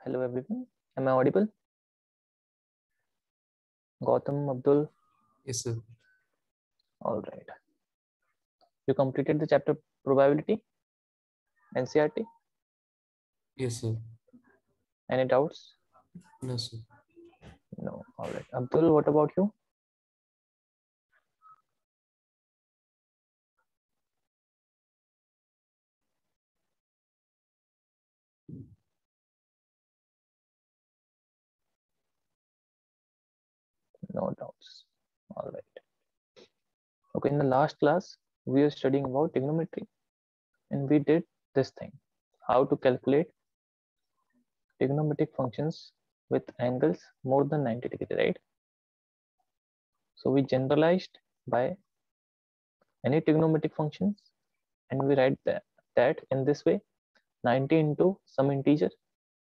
Hello everyone. Am I audible? Gautam, Abdul. Yes, sir. All right. You completed the chapter probability, NCRT. Yes, sir. Any doubts? No, sir. No. All right. Abdul, what about you? No doubts. All right. Okay. In the last class, we were studying about trigonometry, and we did this thing: how to calculate trigonometric functions with angles more than 90 degrees, right? So we generalized by any trigonometric functions, and we write that in this way: 90 into some integer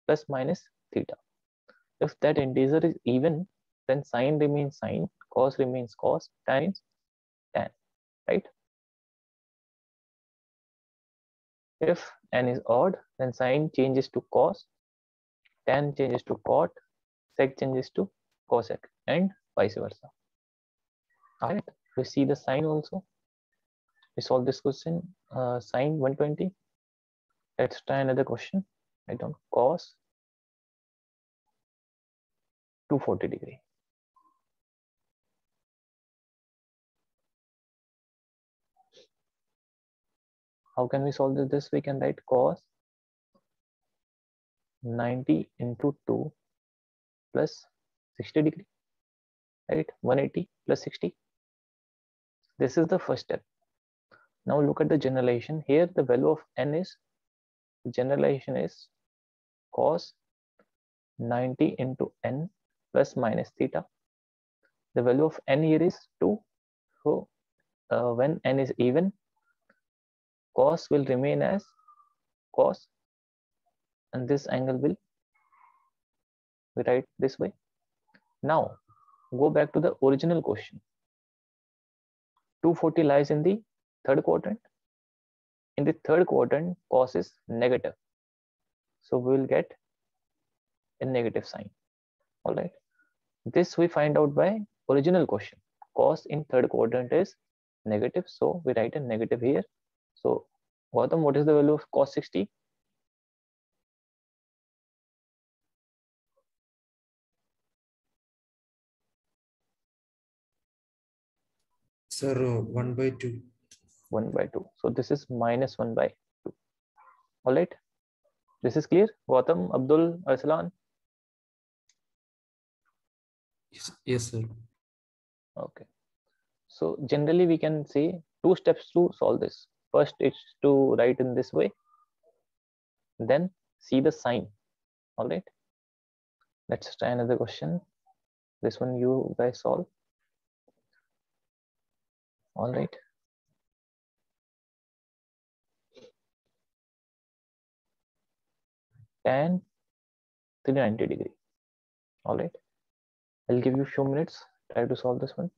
plus minus theta. If that integer is even, then sine remains sine, cos remains cos, tan remains tan, right? If n is odd, then sine changes to cos, tan changes to cot, sec changes to cosec, and vice versa. All right, we see the sine also. We solve this question, sine 120. Let's try another question. I don't cos 240 degree. How can we solve this? We can write cos 90 into 2 plus 60 degree, right? 180 plus 60. This is the first step. Now look at the generalization. Here the value of n is, generalization is cos 90 into n plus minus theta. The value of n here is 2. So when n is even, cos will remain as cos, and this angle will be right this way. Now go back to the original question. 240 lies in the third quadrant. In the third quadrant, cos is negative. So we will get a negative sign. All right. This we find out by original question. Cos in third quadrant is negative. So we write a negative here. So Gautam, what is the value of cos 60? Sir, 1 by 2. 1 by 2. So this is minus 1 by 2. All right. This is clear. Gautam, Abdul, Arsalan. Yes, sir. Okay. So generally we can say 2 steps to solve this. First is to write in this way. Then see the sign. All right. Let's try another question. This one you guys solve. All right. Tan 390 degree. All right. I'll give you a few minutes. Try to solve this one.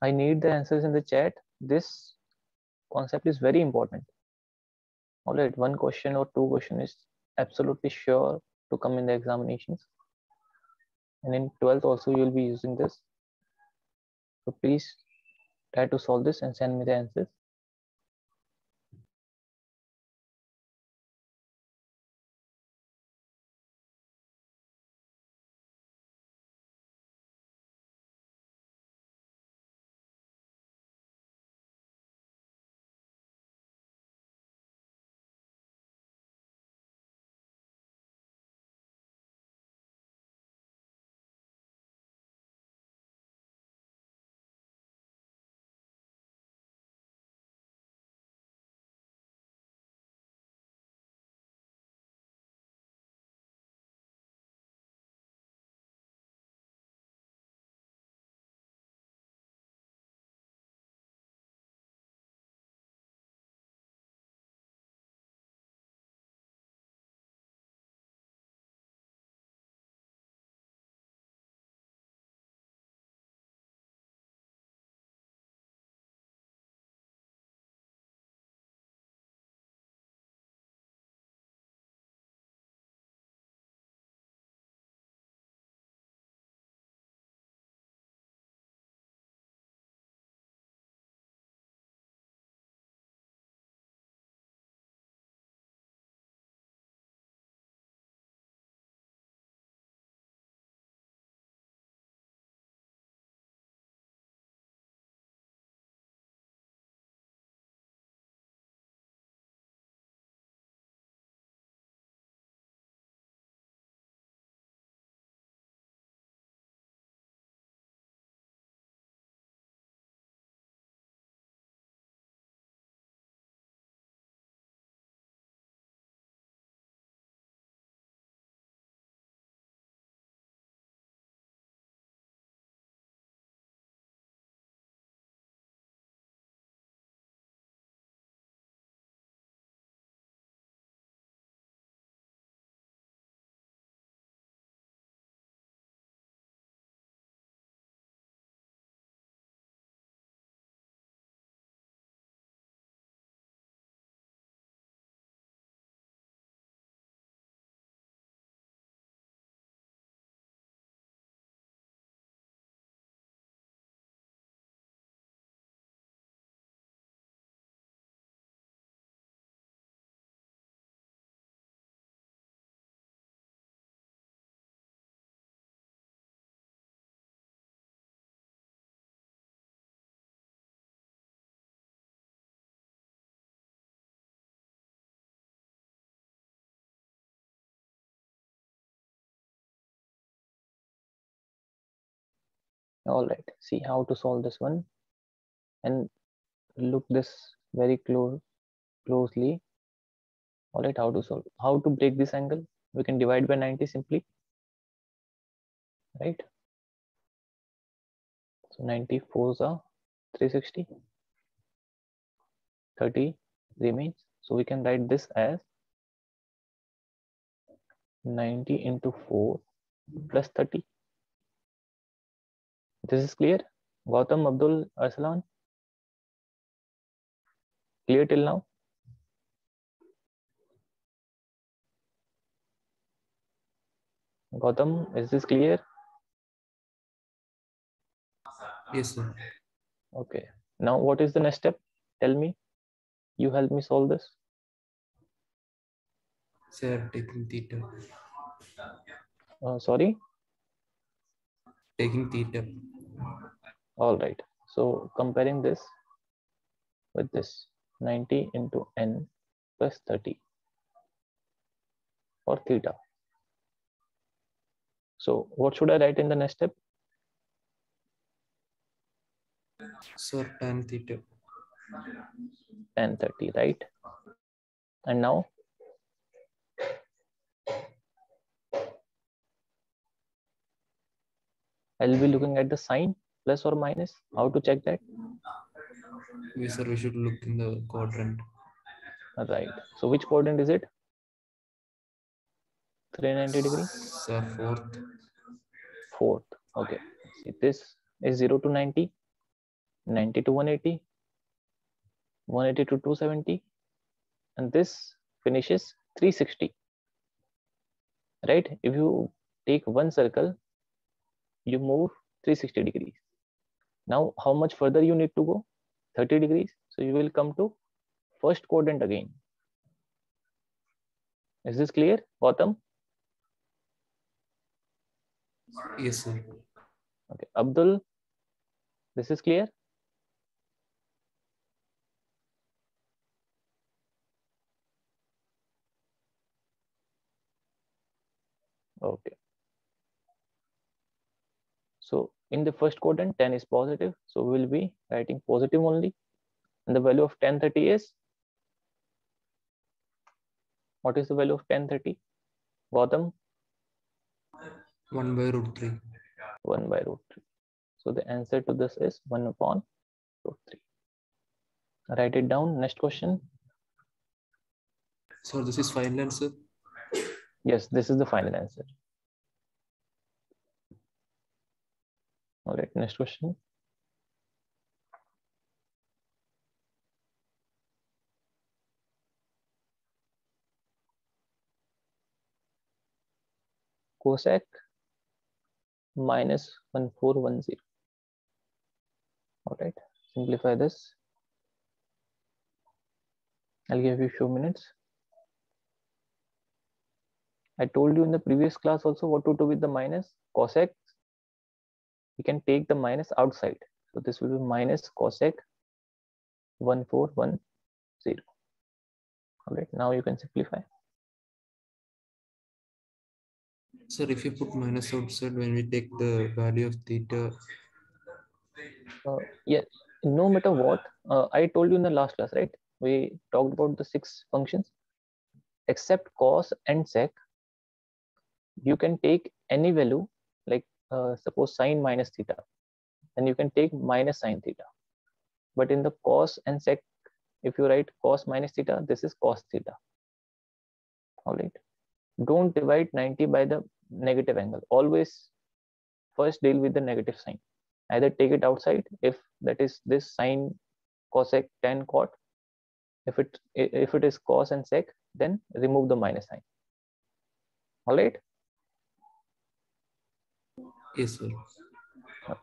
I need the answers in the chat. This concept is very important. All right, one question or two question is absolutely sure to come in the examinations. And in 12th also you will be using this. So please try to solve this and send me the answers. All right, see how to solve this one and look this very closely. All right, how to solve, how to break this angle. We can divide by 90 simply, right? So 94 are 360, 30 remains. So we can write this as 90 into 4 plus 30. This is clear? Gautam, Abdul, Arsalan, clear till now? Gautam, is this clear? Yes, sir. Okay. Now what is the next step? Tell me. You help me solve this. Sir, taking theta. Sorry. Taking theta. All right. So comparing this with this 90 into n plus 30 or theta. So what should I write in the next step? Sir, tan theta. Tan 30, right? And now I'll be looking at the sign plus or minus. How to check that? Yes, sir, we should look in the quadrant. Right. So which quadrant is it? 390 degree? Sir, fourth. Fourth. Okay. See, this is 0 to 90. 90 to 180, 180 to 270, and this finishes 360, right? If you take one circle, you move 360 degrees. Now, how much further you need to go? 30 degrees. So you will come to first quadrant again. Is this clear, Gautam? Yes, sir. Okay, Abdul, this is clear? Okay. So in the first quadrant, 10 is positive. So we will be writing positive only. And the value of 1030 is, what is the value of 1030? Gautam? 1 by root 3. 1 by root 3. So the answer to this is 1 upon root 3. Write it down. Next question. So this is final answer. Yes, this is the final answer. All right, next question. Cosec minus 1410. All right, simplify this. I'll give you a few minutes. I told you in the previous class also what to do with the minus. Cosec, you can take the minus outside. So this will be minus cosec 1410. All right, now you can simplify. Sir, if you put minus outside, when we take the value of theta. Yeah, no matter what, I told you in the last class, right? We talked about the 6 functions. Except cos and sec, you can take any value, like suppose sine minus theta, then you can take minus sine theta. But in the cos and sec, if you write cos minus theta, this is cos theta. All right. Don't divide 90 by the negative angle. Always first deal with the negative sign. Either take it outside if that is this sine, cosec, tan, cot. If it is cos and sec, then remove the minus sign. All right. Yes, sir. Okay.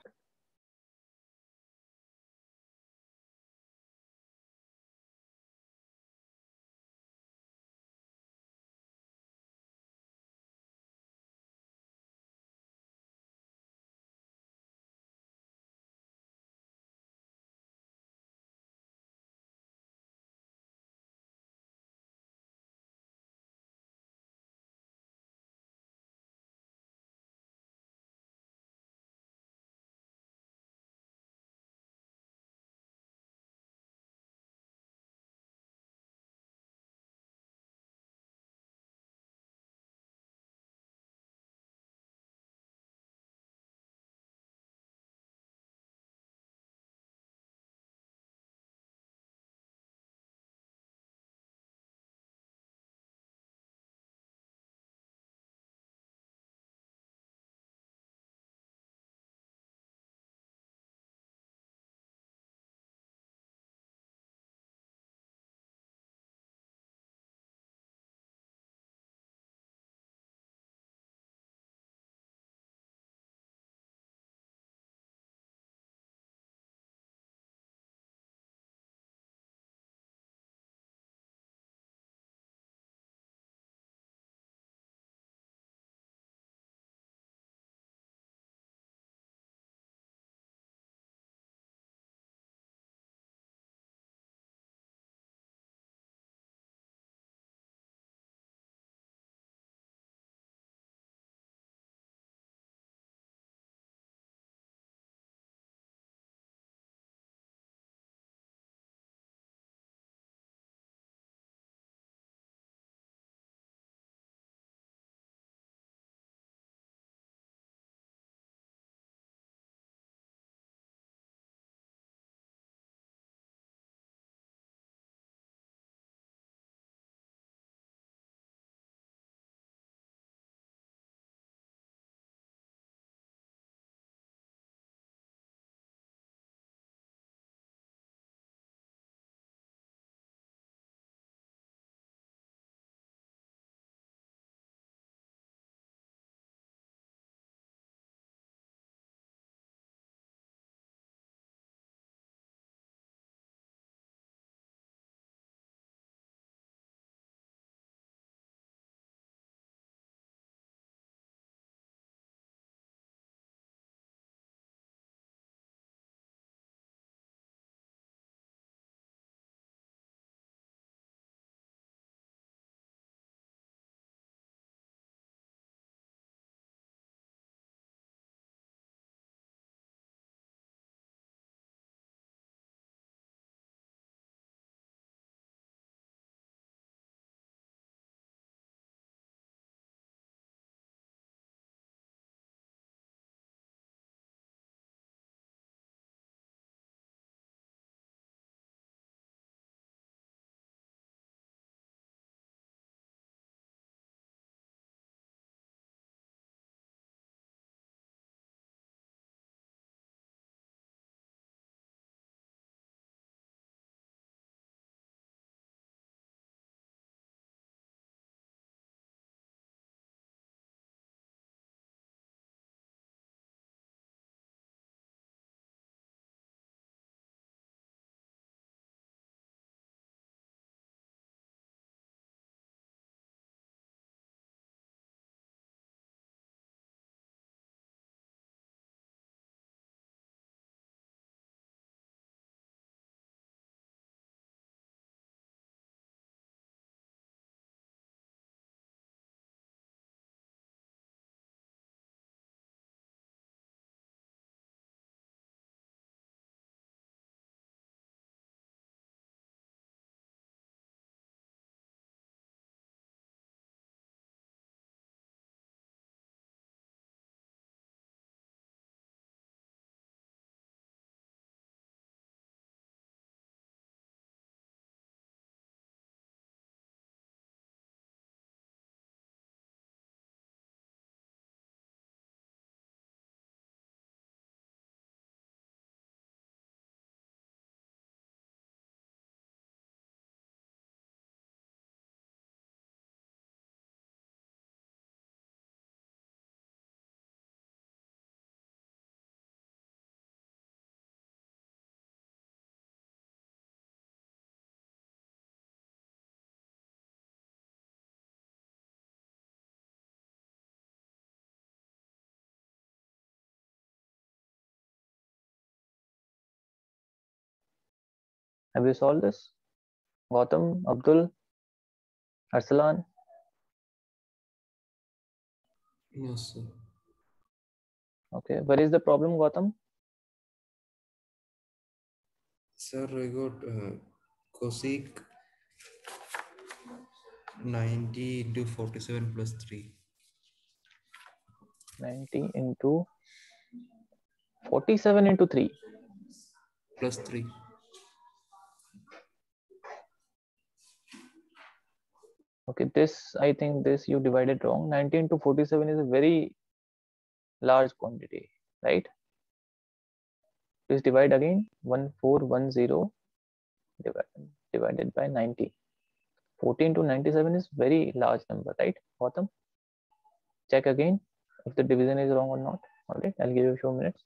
Have you solved this? Gautam, Abdul, Arsalan? Yes, sir. Okay, where is the problem, Gautam? Sir, I got cosec 90 into 47 plus 3. 90 into 47 into 3. Plus 3. Okay, this, I think this you divided wrong. 90 into 47 is a very large quantity, right? Please divide again. 1410 divided by 90. 14 to 97 is very large number, right, Gautam? Check again if the division is wrong or not. All right, I'll give you a few minutes.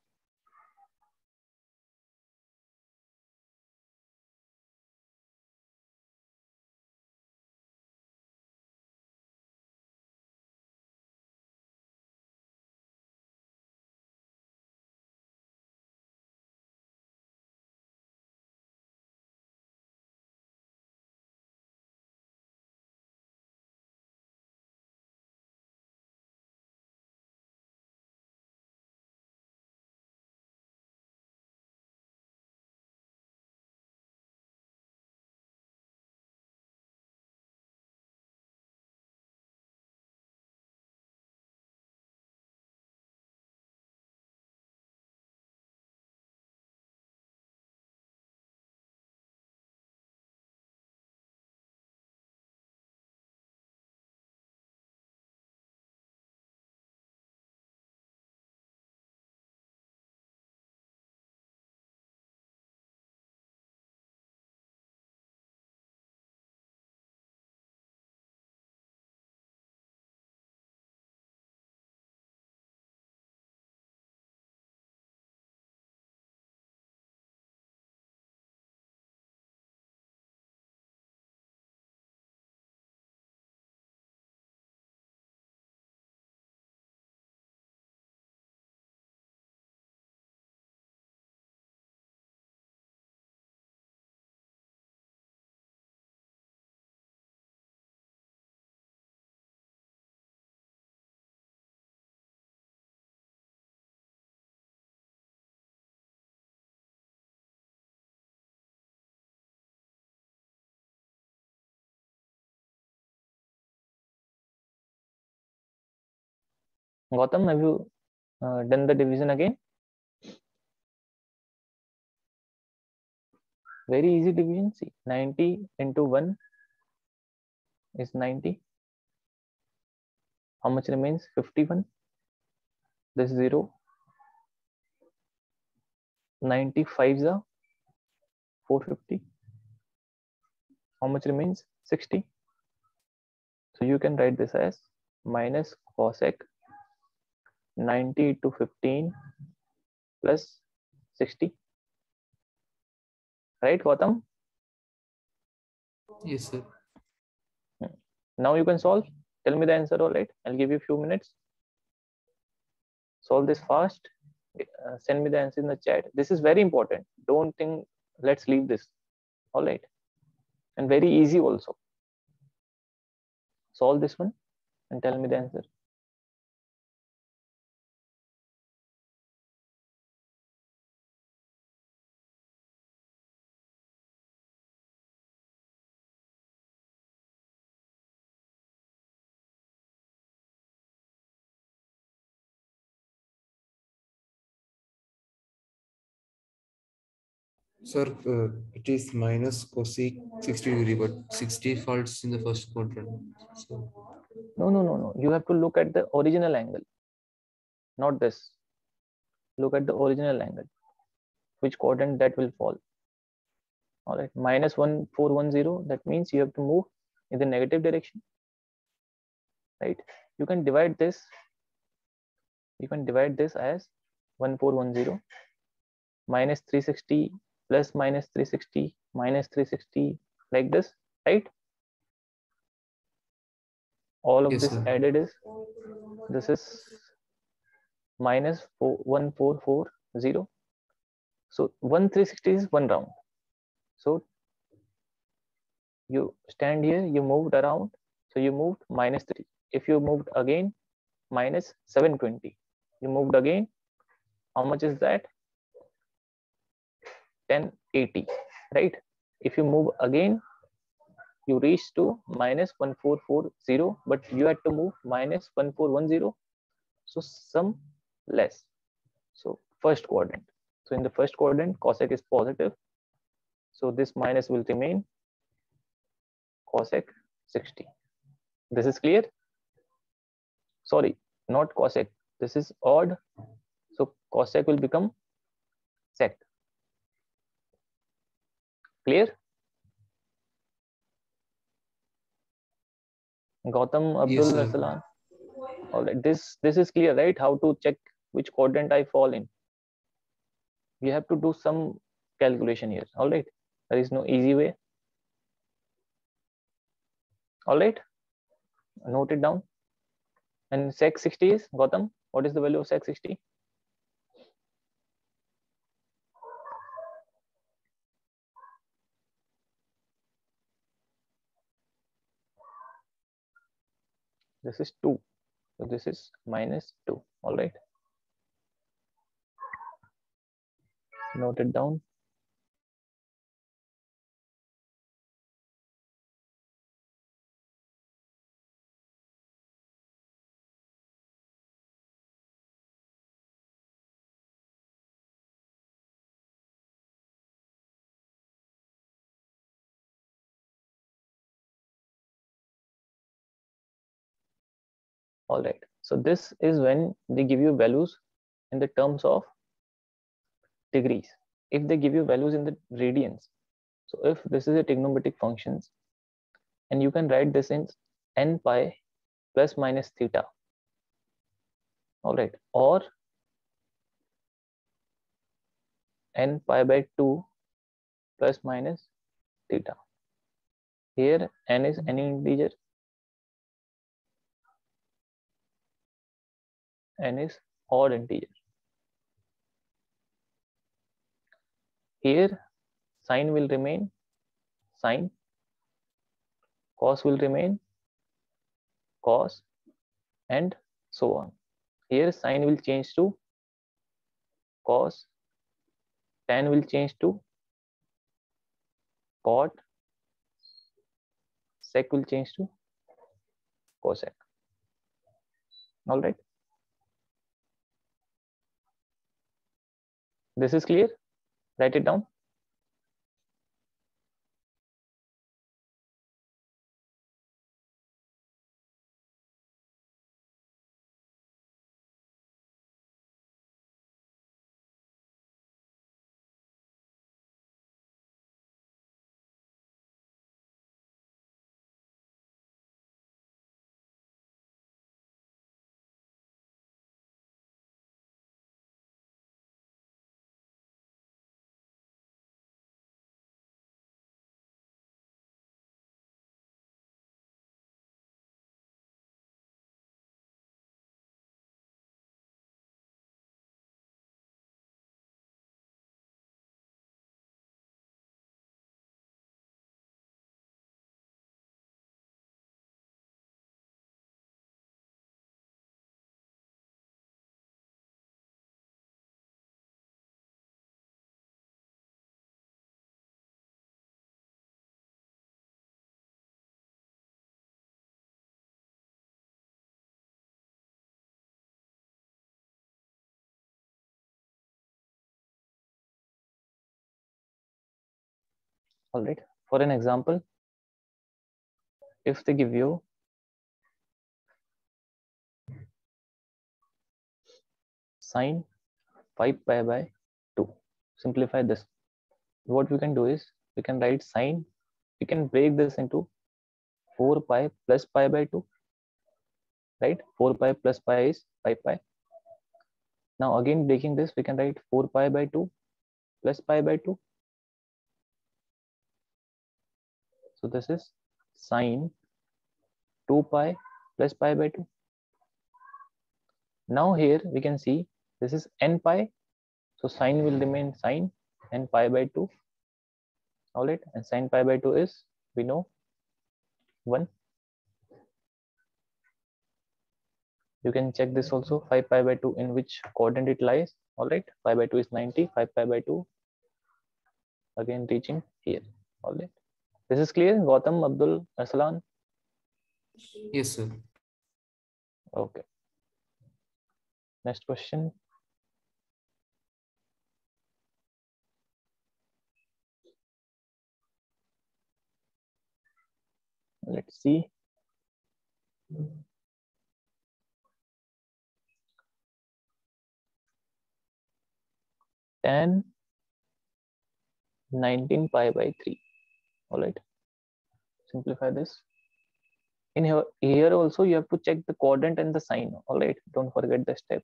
Gautam, have you done the division again? Very easy division. See, 90 into 1 is 90. How much remains? 51. This 0. 95 is 450. How much remains? 60. So you can write this as minus cosec 90 to 15 plus 60. Right, Gautam? Yes, sir. Now you can solve. Tell me the answer, all right? I'll give you a few minutes. Solve this fast. Send me the answer in the chat. This is very important. Don't think, let's leave this. All right. And very easy also. Solve this one and tell me the answer. Sir, it is minus cosec 60 degree, but 60 falls in the first quadrant. So, No. You have to look at the original angle, not this. Look at the original angle. Which quadrant that will fall. All right. Minus 1410. That means you have to move in the negative direction. Right. You can divide this. You can divide this as 1410 minus 360 plus minus 360 minus 360 like this, right? All of yes, this sir. added is, this is minus 1440. So 1360 is one round. So You stand here, you moved around, so you moved -3. If you moved again, -720. You moved again, how much is that? 1080, right? If you move again, you reach to -1440, but you had to move -1410, so some less. So first quadrant. So in the first quadrant, cosec is positive, so this minus will remain cosec 60. This is clear? Sorry, not cosec. This is odd, so cosec will become sec. Clear? Gautam, Abdul, Yes, sir. Rasalan. All right, this is clear, right? How to check which quadrant I fall in. You have to do some calculation here. All right, there is no easy way. All right, note it down. And sec 60 is, Gautam, what is the value of sec 60? This is 2, so this is -2. All right, note it down. All right, so this is when they give you values in the terms of degrees. If they give you values in the radians, so if this is a trigonometric functions, and you can write this in n pi plus minus theta. All right, or n pi by 2 plus minus theta. Here n is any integer, n is odd integer. Here sine will remain sine, cos will remain cos, and so on. Here sine will change to cos, tan will change to cot, sec will change to cosec. All right, this is clear. Write it down. All right, for an example, if they give you sine 5 pi by 2, simplify this. What we can do is we can write sine, we can break this into 4 pi plus pi by 2, right? 4 pi plus pi is 5 pi. Now again breaking this, we can write 4 pi by 2 plus pi by 2. So this is sine 2 pi plus pi by 2. Now here we can see this is n pi, so sine will remain sine n pi by 2. All right, and sine pi by 2 is, we know, 1. You can check this also, 5 pi by 2 in which quadrant it lies. All right, pi by 2 is 90, 5 pi by 2 again reaching here. All right, this is clear, Gautam, Abdul, Aslan? Yes, sir. Okay, next question. Let's see. Tan 19 pi by 3. All right, simplify this. In here also you have to check the quadrant and the sign. All right, don't forget the step.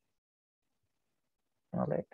All right,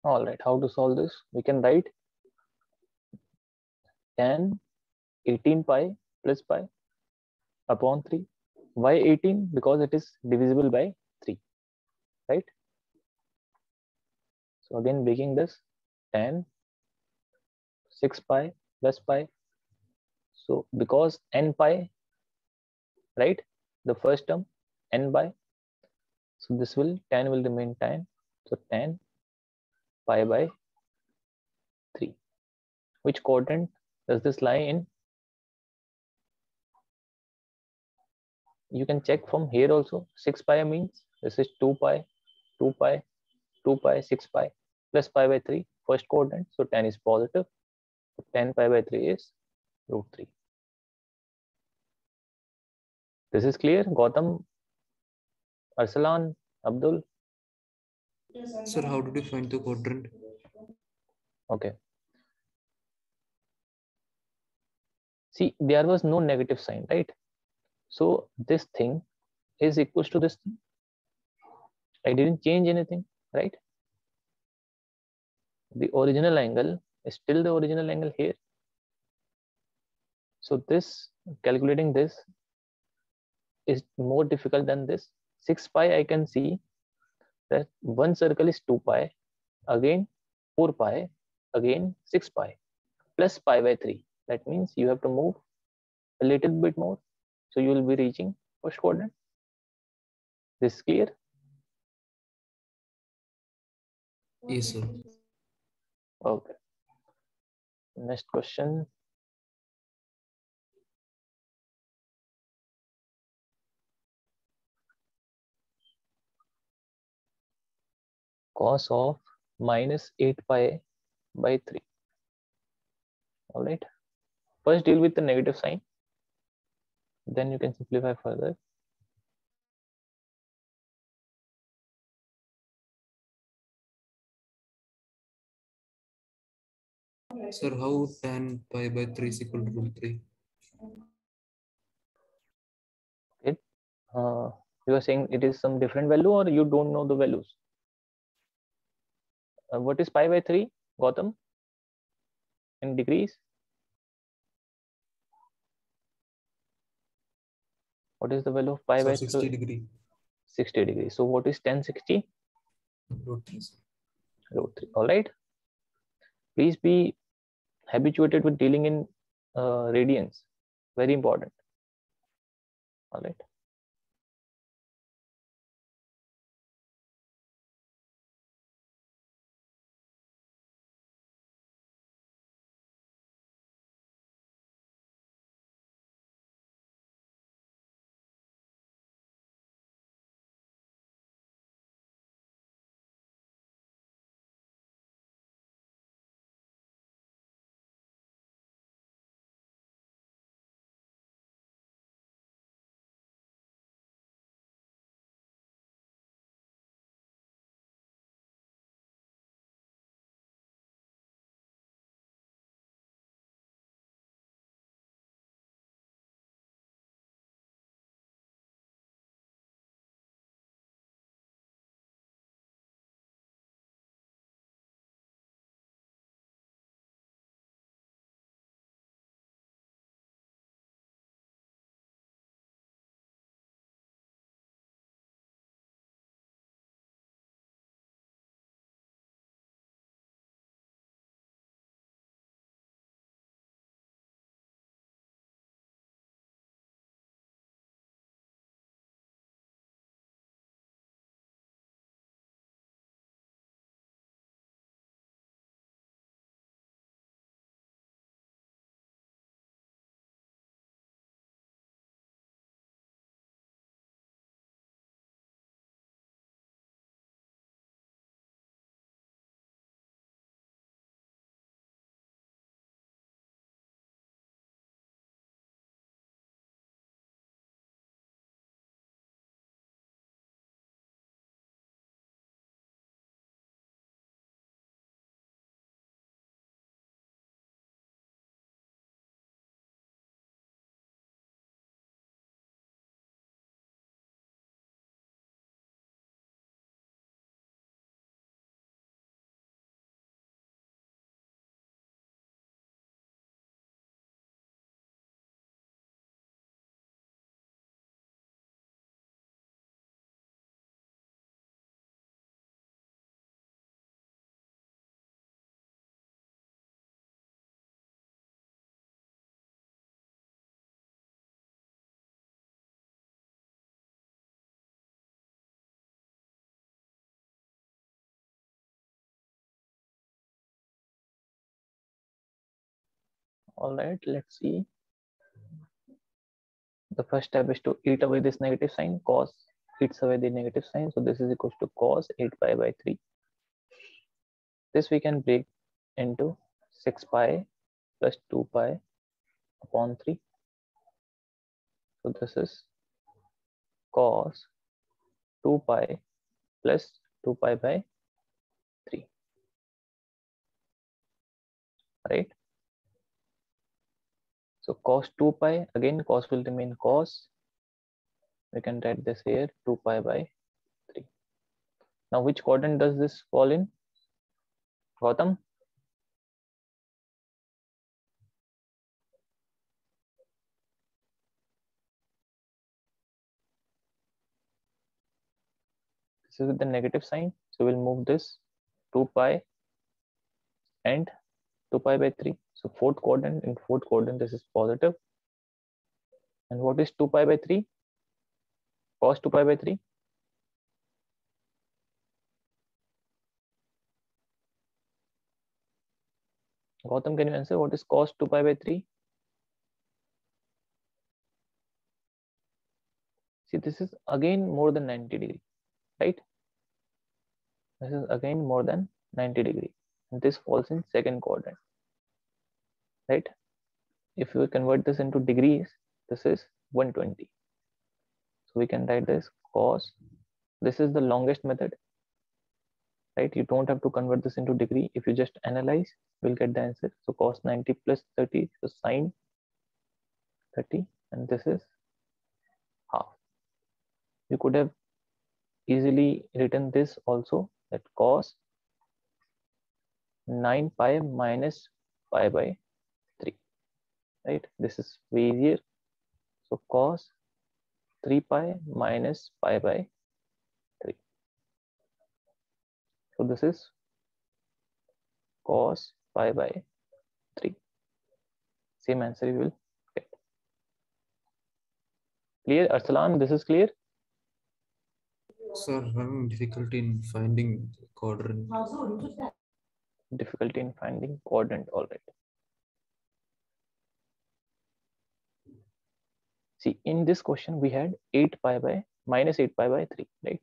all right. How to solve this? We can write tan 18 pi plus pi upon 3. Why 18? Because it is divisible by 3, right? So again, breaking this, tan 6 pi plus pi. So because n pi, right? The first term n by. So this will, tan will remain tan. So tan pi by 3. Which quadrant does this lie in? You can check from here also. 6 pi means this is 2 pi, 2 pi, 2 pi, 6 pi plus pi by 3, first quadrant. So tan is positive. 10 pi by 3 is root 3. This is clear, Gautam, Arsalan, Abdul? Sir, how did you find the quadrant? Okay. See, there was no negative sign, right? So this thing is equals to this thing. I didn't change anything, right? The original angle is still the original angle here. So this, calculating this is more difficult than this. 6 pi, I can see that one circle is 2 pi, again 4 pi, again 6 pi, plus pi by 3. That means you have to move a little bit more. So you will be reaching first quadrant. This is clear? Yes, sir. Okay. Next question. Cos of minus 8 pi by 3. All right. First deal with the negative sign. Then you can simplify further. Sir, how tan pi by 3 is equal to root 3? Okay. You are saying it is some different value, or you don't know the values? What is pi by 3, Gautam, in degrees? What is the value of pi Sir, by 60 3? degree. 60 degrees. So what is tan 60? Root 3, sir. Root 3. All right. Please be habituated with dealing in radians. Very important. All right. All right. Let's see. The first step is to eat away this negative sign. Cos eats away the negative sign. So this is equals to cos 8 pi by 3. This we can break into 6 pi plus 2 pi upon 3. So this is cos 2 pi plus 2 pi by 3, right? So cos 2 pi, again cos will remain cos. We can write this here 2 pi by 3. Now which quadrant does this fall in? Gautam? This is with the negative sign. So we'll move this 2 pi and 2 pi by 3. So fourth quadrant, in fourth quadrant this is positive. And what is 2 pi by 3? Cos 2 pi by 3. Gautam, can you answer what is cos 2 pi by 3? See, this is again more than 90 degree, right? This is again more than 90 degree. And this falls in second quadrant, right? If you convert this into degrees, this is 120. So we can write this cos. This is the longest method, right? You don't have to convert this into degree. If you just analyze, we'll get the answer. So cos 90 plus 30, so sine 30, and this is half. You could have easily written this also, that cos 9 pi minus pi by 3, right? This is way easier. So cos 3 pi minus pi by 3. So this is cos pi by 3. Same answer you will get. Clear, Arsalan? This is clear? Sir, having difficulty in finding quadrant. Difficulty in finding quadrant, all right. See, in this question we had 8 pi by minus 8 pi by 3, right?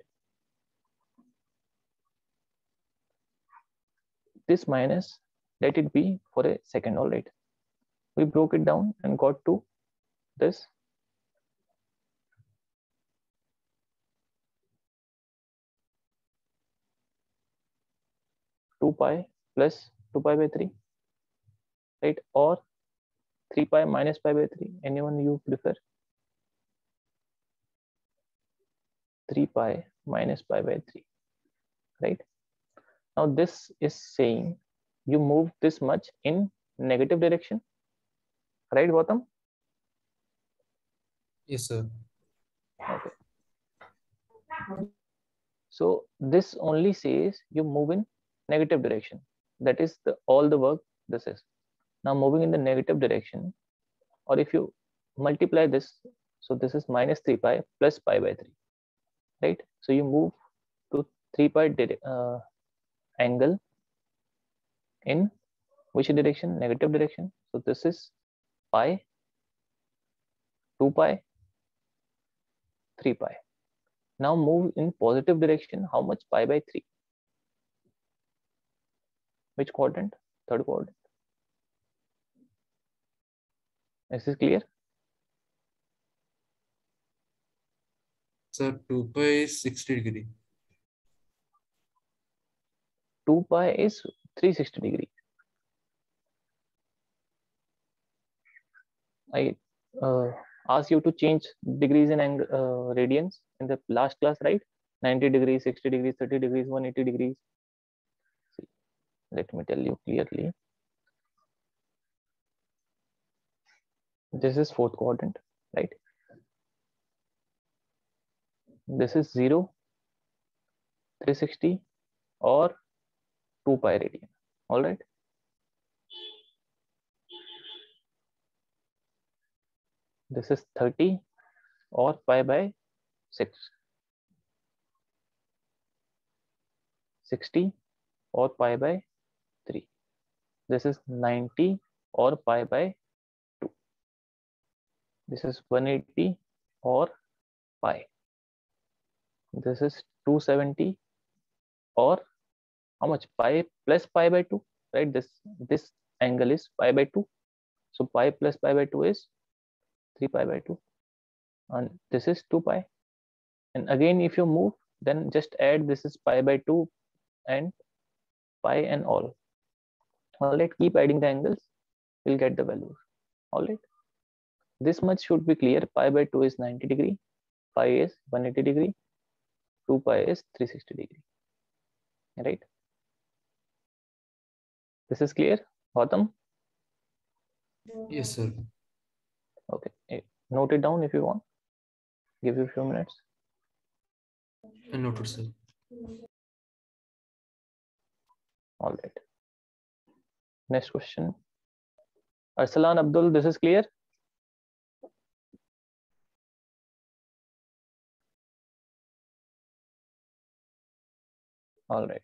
This minus, let it be for a second, all right? We broke it down and got to this. Two pi plus 2 pi by 3, right? Or 3 pi minus pi by 3. Anyone you prefer? 3 pi minus pi by 3, right? Now this is saying you move this much in negative direction, right, Gautam? Yes, sir. Okay. So this only says you move in negative direction. That is all the work this is. Now moving in the negative direction, or if you multiply this, so this is minus 3 pi plus pi by 3, right? So you move to 3 pi angle in which direction? Negative direction. So this is pi, 2 pi, 3 pi. Now move in positive direction. How much? Pi by 3. Which quadrant? Third quadrant. Is this clear? Sir, 2 pi is 60 degree. 2 pi is 360 degree. I asked you to change degrees in radians in the last class, right? 90 degrees, 60 degrees, 30 degrees, 180 degrees. See, let me tell you clearly. This is fourth quadrant, right? This is 0, 360 or 2 pi radian, all right? This is 30 or pi by 6, 60 or pi by 3. This is 90 or pi by 2. This is 180 or pi. This is 270 or how much? Pi plus pi by 2, right? This angle is pi by 2. So pi plus pi by 2 is 3 pi by 2, and this is 2 pi. And again, if you move, then just add this is pi by 2 and pi and all. All right, keep adding the angles, we'll get the values. All right, this much should be clear. Pi by 2 is 90 degree, pi is 180 degree, 2 pi is 360 degree. Right, this is clear, Gautam? Yes, sir. Okay, note it down if you want, give you a few minutes. I noted, sir. All right, next question. Arsalan Abdul, this is clear? All right,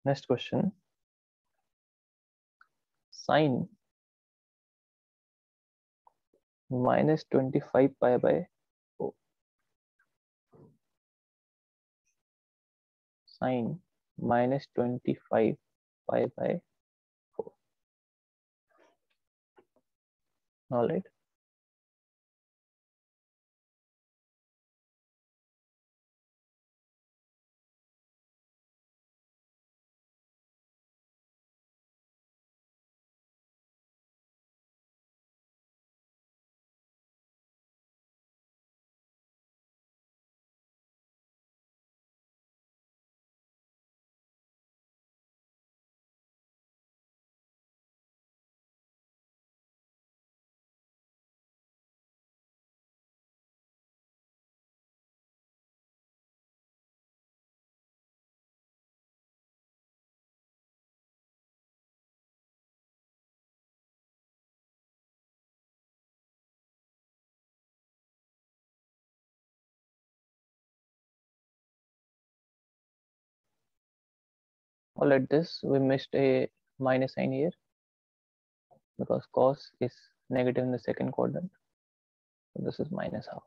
next question. Sine minus 25 pi by 4. Sine minus 25 pi by 4. All right, all right, this we missed a minus sign here because cos is negative in the second quadrant. So this is minus half.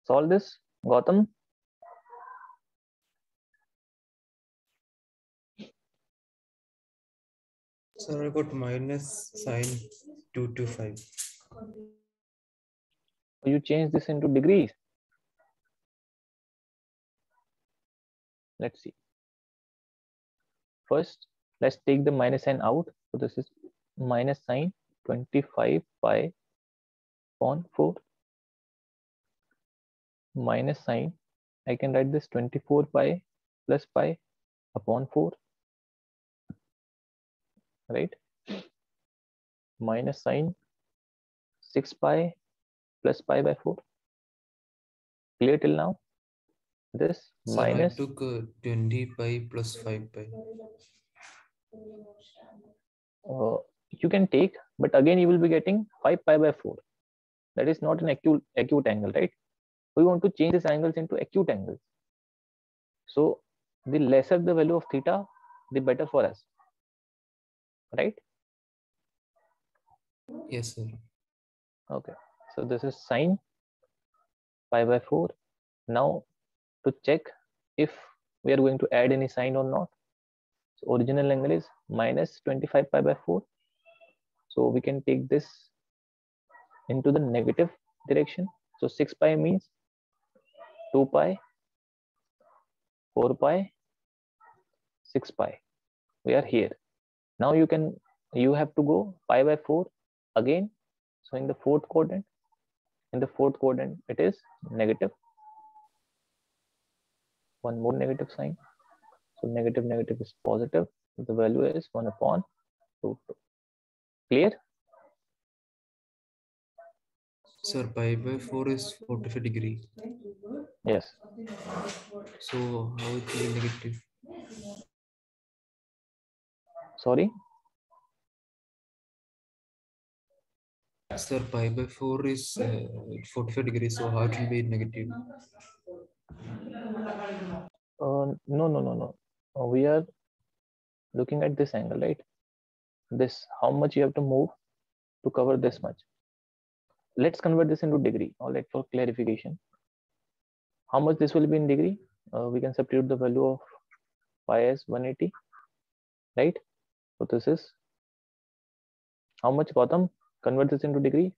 Solve this, Gautam. Sir, I got minus sine 225. You change this into degrees. Let's see. First, let's take the minus sign out. So this is minus sine 25 pi upon 4 minus sine. I can write this 24 pi plus pi upon 4, right? Minus sine 6 pi plus pi by 4. Clear till now? This Sir, minus, I took 20 pi plus 5 pi. you can take, but again you will be getting 5 pi by 4. That is not an acute angle, right? We want to change these angles into acute angles. So the lesser the value of theta, the better for us, right? Yes, sir. Okay, so this is sine pi by 4. Now to check if we are going to add any sign or not. So original angle is minus 25 pi by 4. So we can take this into the negative direction. So 6 pi means 2 pi, 4 pi, 6 pi. We are here. Now you have to go pi by 4 again. So in the fourth quadrant, it is negative. One more negative sign. So negative is positive. The value is 1 upon root 2. Clear? Sir, pi by 4 is 45 degree. Yes. So how it will be negative? Sorry. Sir, pi by 4 is 45 degrees. So how it will be negative? No. We are looking at this angle, right? This, how much you have to move to cover this much. Let's convert this into degree. All right, for clarification. How much this will be in degree? We can substitute the value of pi as 180, right? So this is how much, Gautam? Convert this into degree.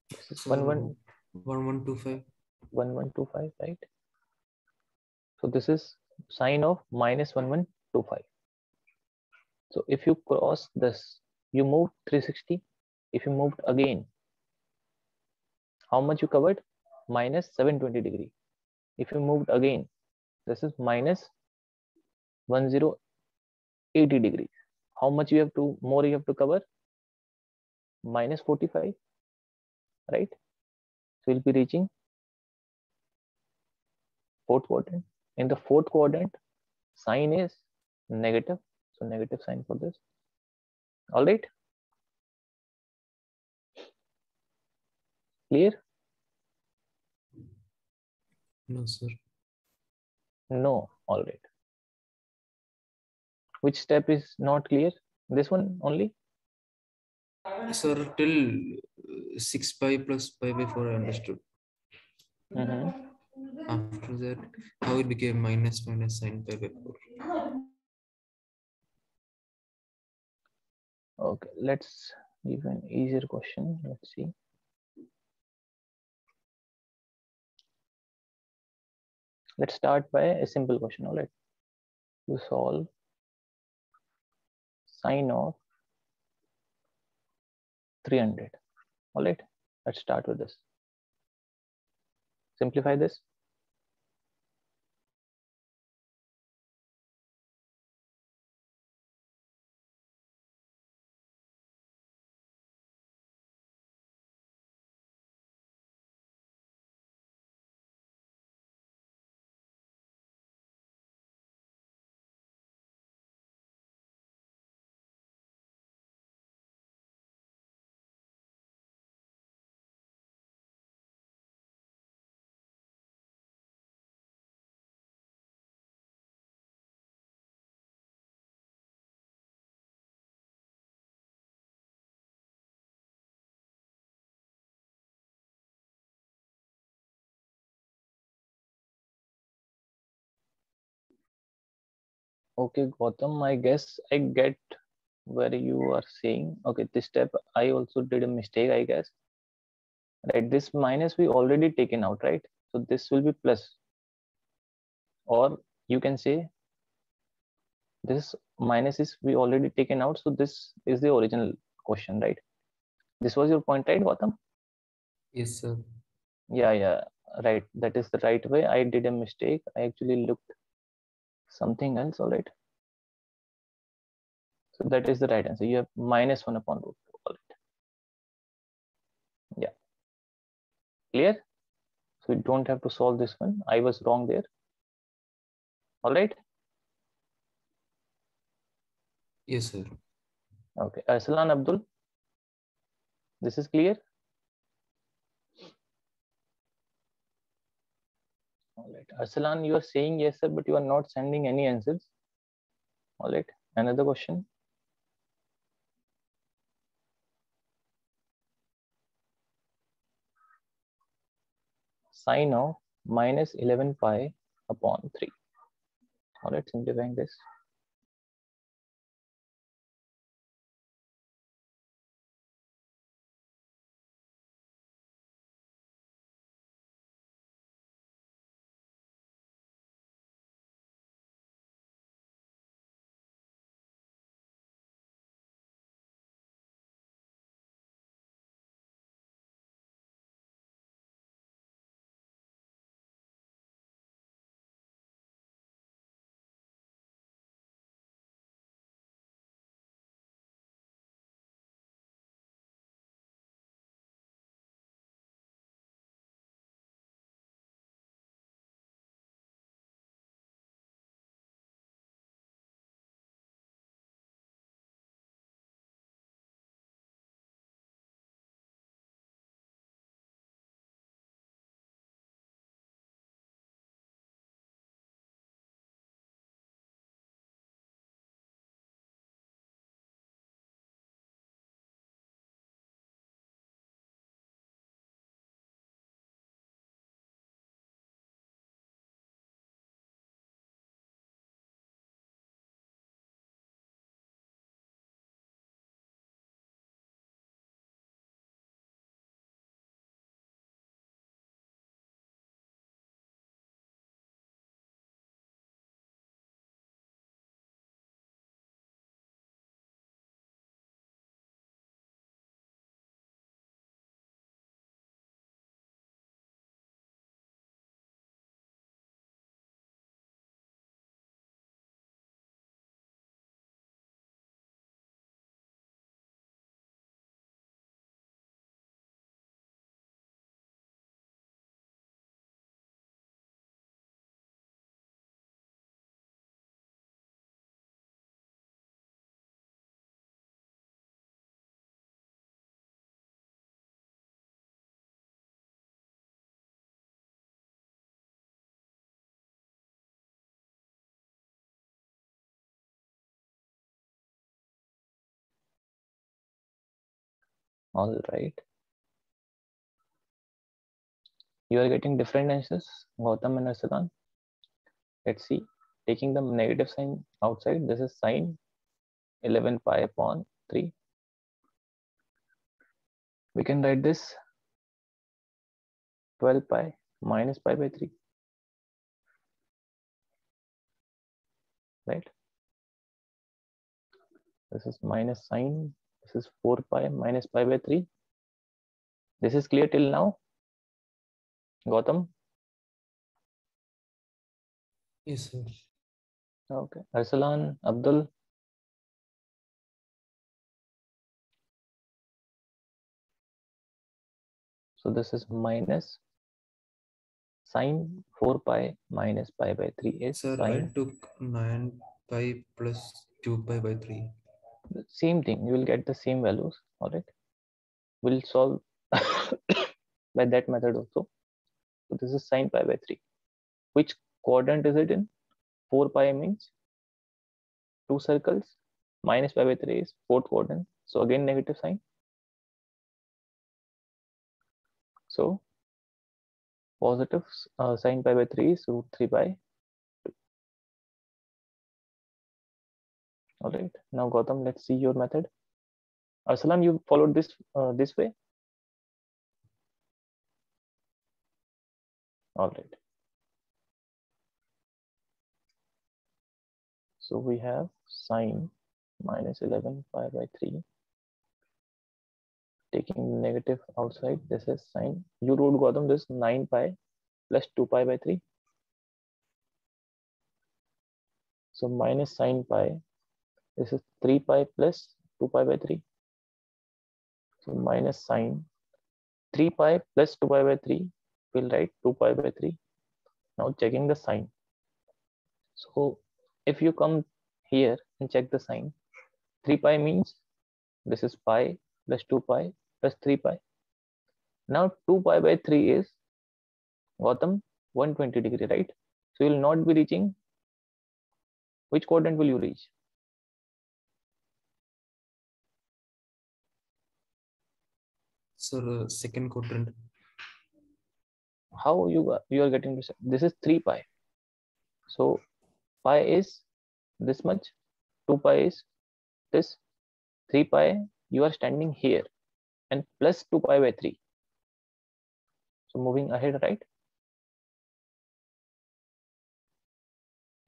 This is Sir, 1125. 1125, right? So this is sine of minus 1125. So if you cross this, you move 360. If you moved again, how much you covered? Minus 720 degree. If you moved again, this is minus 1080 degrees. How much you have to more you have to cover? Minus 45, right? So we'll be reaching fourth quadrant. In the fourth quadrant, sine is negative, so negative sign for this. All right, clear? No, sir. No. All right. Which step is not clear? This one only? Sir, till 6 pi plus pi by 4 I understood. After that, how it became minus sine pi by 4. Okay, let's give an easier question. Let's see. Let's start by a simple question. All right. To solve sine of 300. All right. Let's start with this. Simplify this. Okay, Gautam, I guess I get where you are saying. Okay, this step I also did a mistake, I guess. Right, this minus we already taken out, right? So this will be plus, or you can say this minus is we already taken out. So this is the original question, right? This was your point, right, Gautam? Yes, sir. Yeah, right. That is the right way. I did a mistake. I actually looked something else. All right. So that is the right answer. You have minus 1 upon root 2. All right. Yeah. Clear? So you don't have to solve this one. I was wrong there. All right. Yes, sir. Okay. Arsalan Abdul, this is clear? All right. Arsalan, you are saying yes, sir, but you are not sending any answers. All right. Another question. Sine of minus 11 pi upon 3. All right. Simplifying this. All right. You are getting different answers, Gautam and Arsalan. Let's see. Taking the negative sign outside, this is sine 11 pi upon 3. We can write this 12 pi minus pi by 3, right? This is minus sine. This is 4 pi minus pi by 3. This is clear till now, Gautam? Yes, sir. Okay. Arsalan, Abdul. So this is minus sine 4 pi minus pi by 3 is Sir, I sine. took 9 pi plus 2 pi by 3. The same thing. You will get the same values. All right. We'll solve by that method also. So this is sine pi by 3. Which quadrant is it in? 4 pi means 2 circles. Minus pi by 3 is fourth quadrant. So again negative sign. So positive sine pi by 3 is root 3 pi. All right. Now, Gautam, let's see your method. Arsalan, you followed this way. All right. So we have sine minus 11 pi by 3. Taking negative outside, this is sine. You wrote, Gautam, this 9 pi plus 2 pi by 3. So minus sine pi, this is 3 pi plus 2 pi by 3. So minus sine 3 pi plus 2 pi by 3, we'll write 2 pi by 3. Now checking the sign. So if you come here and check the sign, 3 pi means this is pi plus 2 pi plus 3 pi. Now 2 pi by 3 is, Gautam, 120 degree, right? So you will not be reaching, which quadrant will you reach? Sir, second quadrant. How you are getting this? This is 3 pi. So pi is this much, 2 pi is this, 3 pi, you are standing here, and plus 2 pi by 3. So moving ahead, right?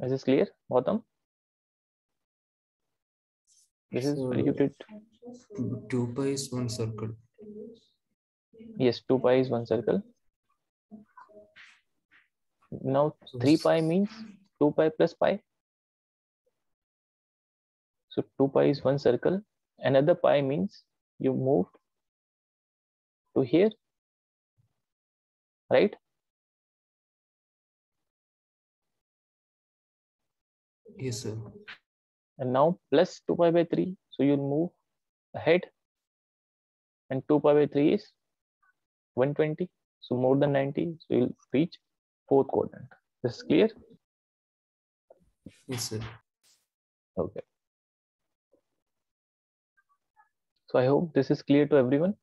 Is this clear, Gautam? This is where you did. 2 pi is one circle. Yes, 2 pi is one circle. Now 3 pi means 2 pi plus pi. So 2 pi is one circle. Another pi means you moved to here, right? Yes, sir. And now plus 2 pi by 3. So you'll move ahead. And 2 pi by 3 is 120. So more than 90. So you'll reach fourth quadrant. This is clear? Yes, sir. Okay. So I hope this is clear to everyone.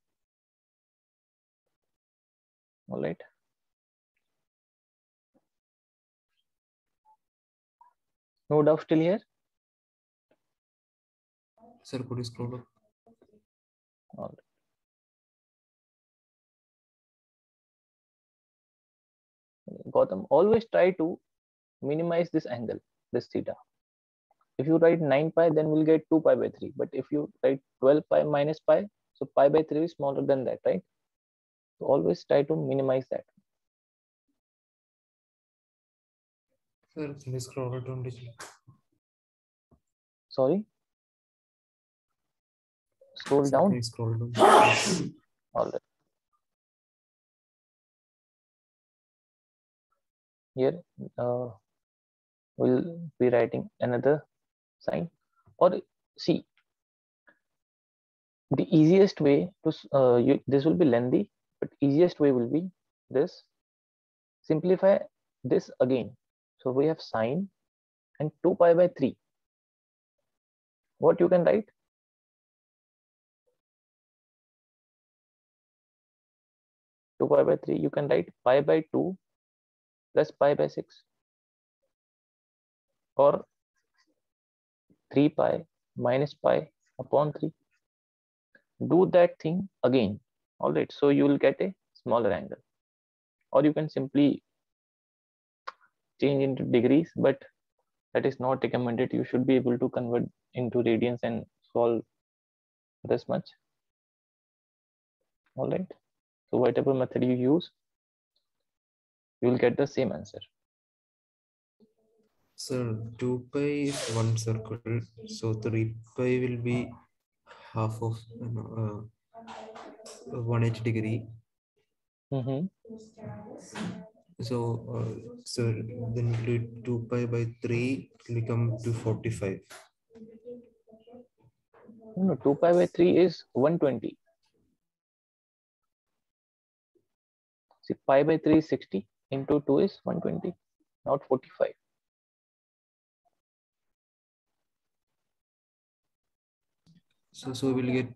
All right. No doubt still here? Sir, could you scroll up? All right. Gautam, always try to minimize this angle, this theta. If you write 9 pi, then we'll get 2 pi by 3. But if you write 12 pi minus pi, so pi by 3 is smaller than that, right? So always try to minimize that. Sir, can you scroll it down? Sorry? Scroll Sir, down. can you scroll down? All right. Here, we'll be writing another sign. Or see, the easiest way to, this will be lengthy, but easiest way will be this. Simplify this again. So we have sine and 2 pi by 3. What you can write? 2 pi by 3, you can write pi by 2 plus pi by 6, or 3 pi minus pi upon 3. Do that thing again. All right, so you will get a smaller angle, or you can simply change into degrees, but that is not recommended. You should be able to convert into radians and solve this much. All right, so whatever method you use, you will get the same answer. Sir, 2 pi is one circle, so 3 pi will be half of 180 degree. So then we do 2 pi by 3 will come to 45. No, 2 pi by 3 is 120. See, pi by 3 is 60, into 2 is 120, not 45. So we'll get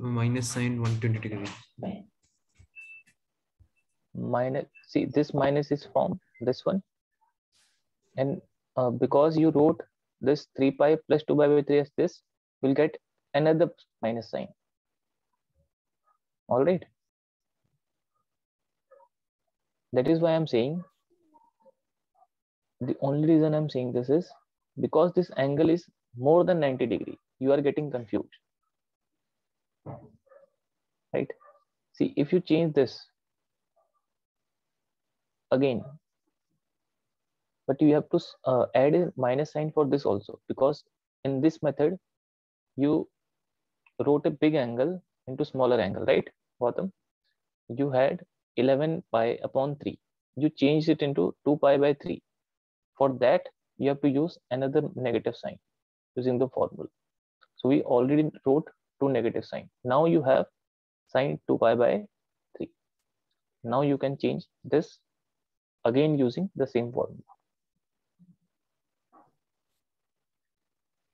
minus sine 120 degree. Minus, see, this minus is from this one, and because you wrote this 3 pi plus 2 pi by 3 as this, will get another minus sign. All right. That is why I'm saying, the only reason I'm saying this is because this angle is more than 90 degree. You are getting confused, right? See, if you change this again, but you have to add a minus sign for this also, because in this method you wrote a big angle into smaller angle, right? Bottom, you had 11 pi upon 3. You changed it into 2 pi by 3. For that, you have to use another negative sign using the formula. So we already wrote two negative sign. Now you have sine 2 pi by 3. Now you can change this again using the same formula.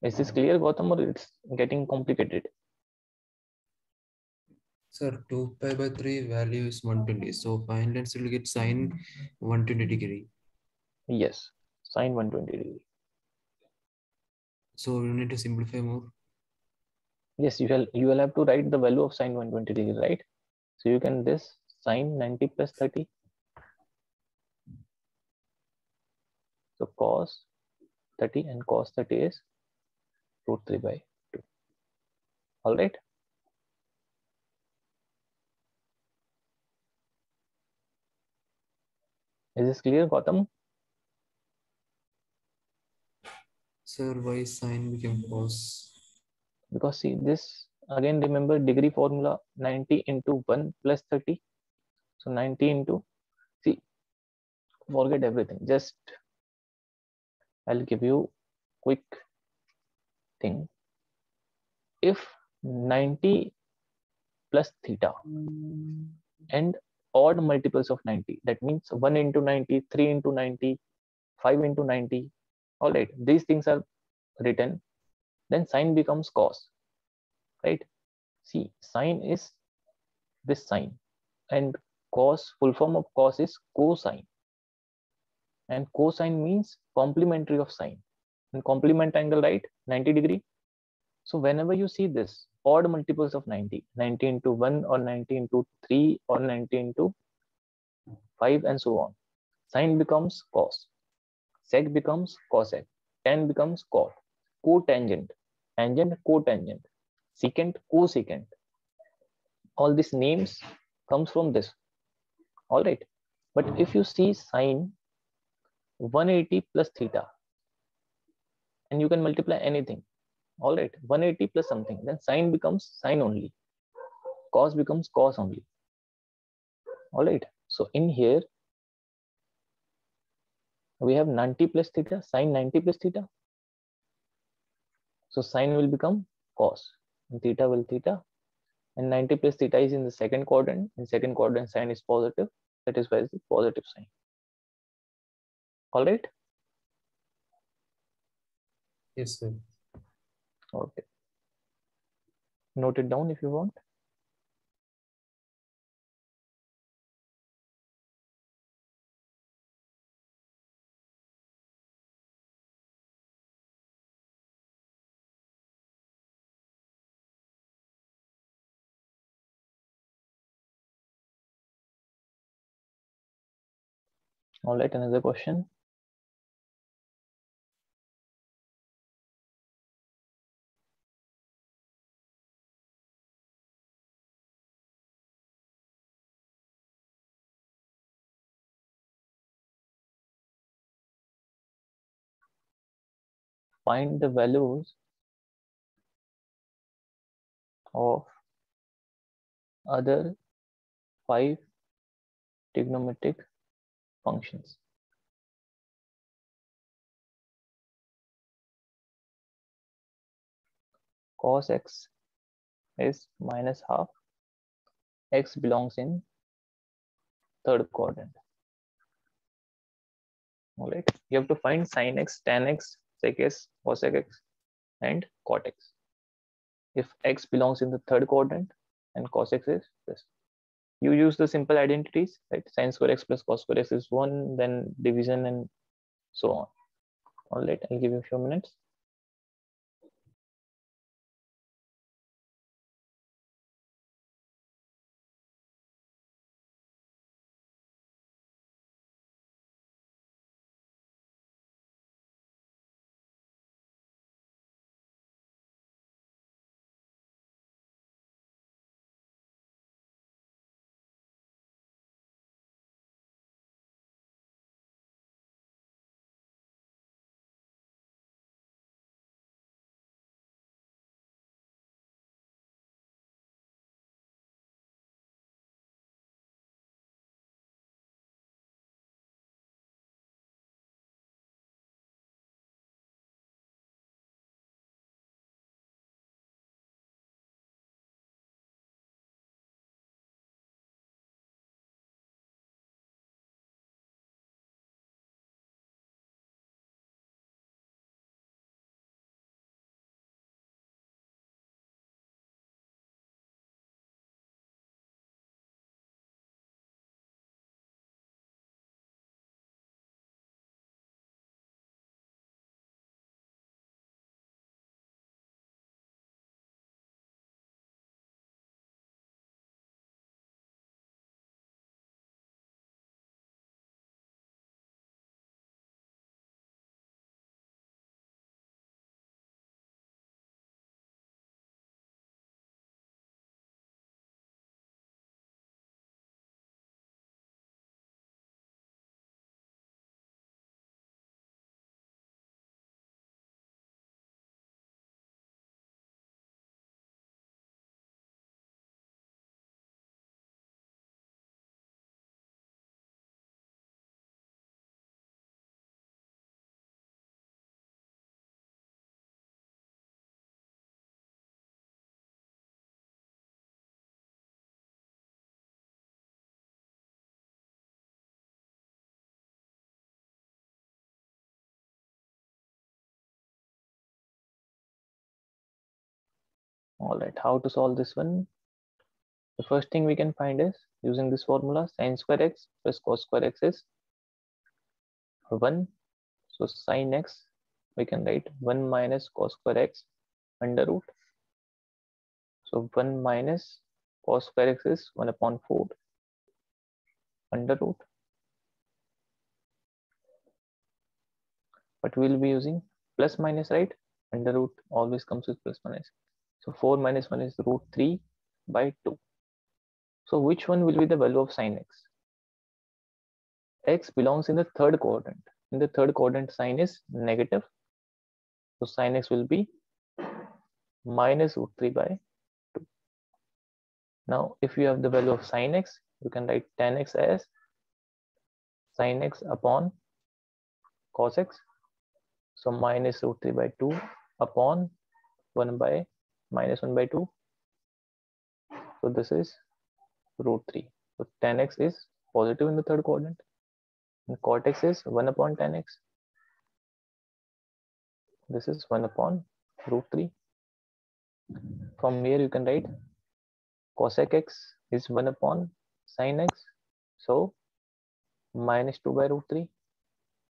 Is this clear, Gautam, or it's getting complicated? Sir, 2 pi by 3 value is 120. So final answer will get sine 120 degree. Yes, sine 120 degree. So we need to simplify more. Yes, you will have to write the value of sine 120 degree, right? So you can this sine 90 plus 30. So cos 30 and cos 30 is root 3 by 2. All right. Is this clear, Gautam? Sir, why sine became cos? Because see this, again remember degree formula, 90 into 1 plus 30. So 90 into, see, forget everything. Just I'll give you quick thing. If 90 plus theta and odd multiples of 90, that means 1 into 90, 3 into 90, 5 into 90, all right, these things are written, then sine becomes cos, right? See, sine is this sine, and cos, full form of cos is cosine, and cosine means complementary of sine, and complement angle, right, 90 degree. So whenever you see this odd multiples of 90, 90 into 1 or 90 into 3 or 90 into 5 and so on, sine becomes cos, sec becomes cosec, tan becomes cot, cotangent, tangent cotangent, secant cosecant. All these names comes from this. All right. But if you see sine 180 plus theta, and you can multiply anything, all right, 180 plus something, then sine becomes sine only, cos becomes cos only. All right. So in here we have 90 plus theta, sine 90 plus theta. So sine will become cos, and theta will theta, and 90 plus theta is in the second quadrant. In second quadrant, sine is positive. That is why it's the positive sign. All right. Yes, sir. Okay. Note it down if you want. All right. Another question. Find the values of other 5 trigonometric functions. Cos x is minus half. X belongs in third quadrant. All right. You have to find sin x, tan x, sec x, cosec x, and cot x. If x belongs in the third quadrant and cos x is this. You use the simple identities, right? Sin square x plus cos square x is 1, then division and so on. All right, I'll give you a few minutes. All right, how to solve this one? The first thing we can find is using this formula, sine square x plus cos square x is 1. So sine x, we can write 1 minus cos square x under root. So 1 minus cos square x is 1 upon 4 under root. But we'll be using plus minus, right? Under root always comes with plus minus. So 4 minus 1 is root 3 by 2. So which one will be the value of sine x? X belongs in the third quadrant. In the third quadrant, sine is negative. So sine x will be minus root 3 by 2. Now, if you have the value of sine x, you can write tan x as sine x upon cos x. So minus root 3 by 2 upon 1 by minus 1 by 2. So this is root 3. So tan x is positive in the third quadrant. And cot x is 1 upon tan x. This is 1 upon root 3. From here you can write cosec x is 1 upon sin x. So minus 2 by root 3.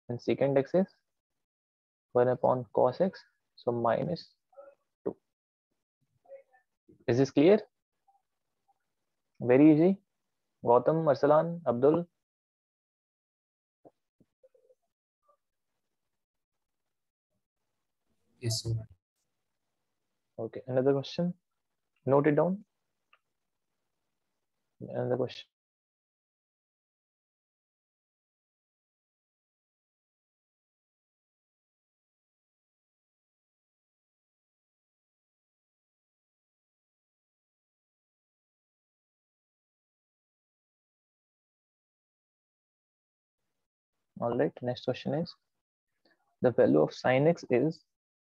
And secant x is 1 upon cos x. So minus 2. Is this clear? Very easy. Gautam, Arsalan, Abdul. Yes, sir. Okay, another question. Note it down. Another question. All right, next question is the value of sin x is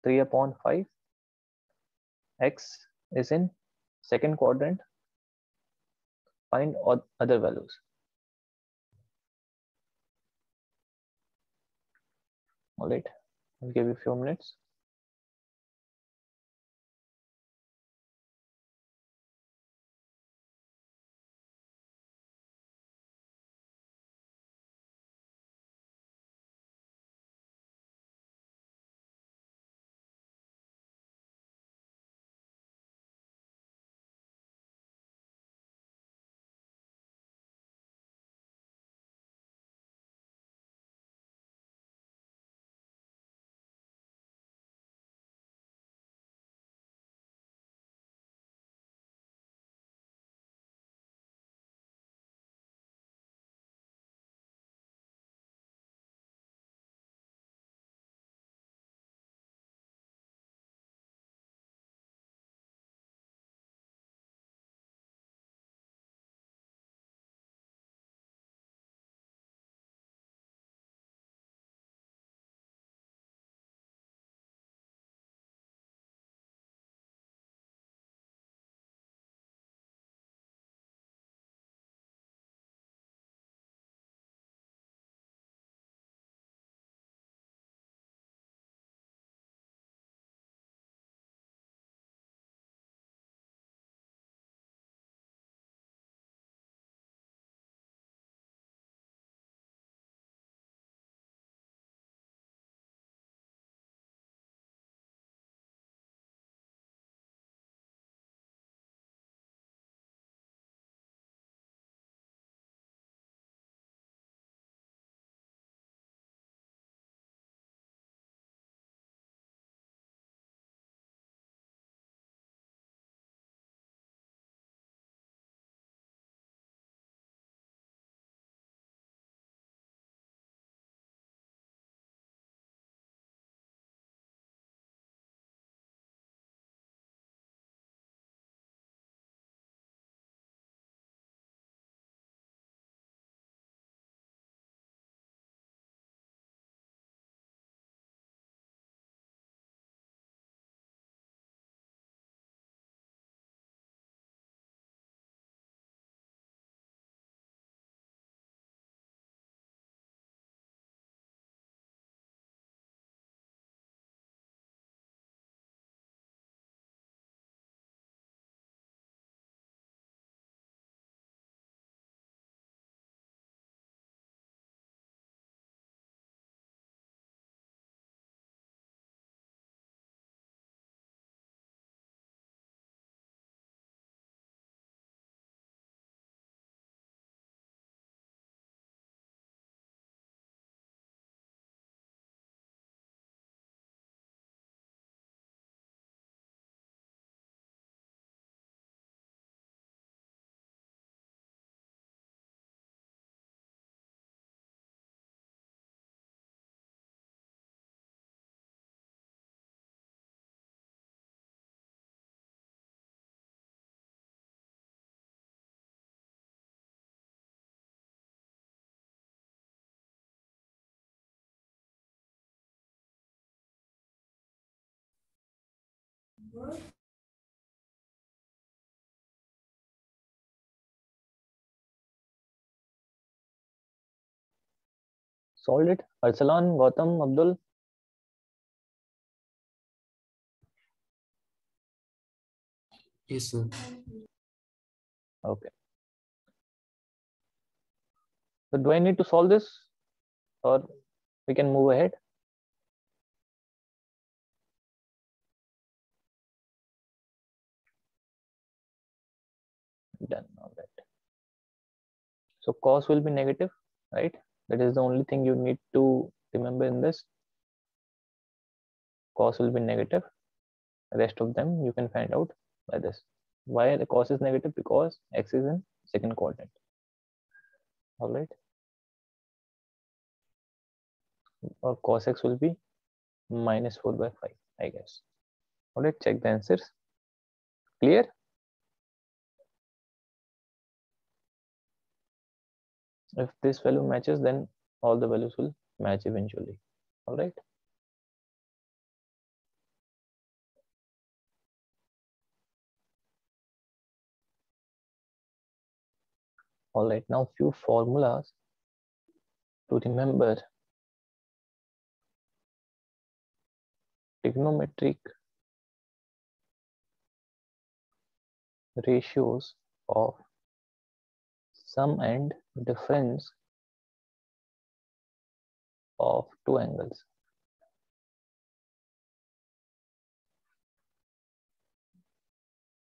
3 upon 5. X is in second quadrant. Find other values. All right, I'll give you a few minutes. Solved it. Arsalan, Gautam, Abdul. Yes, sir. Okay. So do I need to solve this or we can move ahead? Done. All right. So cos will be negative, right? That is the only thing you need to remember in this. Cos will be negative. The rest of them you can find out by this. Why the cos is negative? Because x is in second quadrant. All right. Or cos x will be minus 4/5, I guess. All right. Check the answers. Clear? If this value matches, then all the values will match eventually. All right. All right. Now few formulas to remember. Trigonometric ratios of sum and difference of two angles.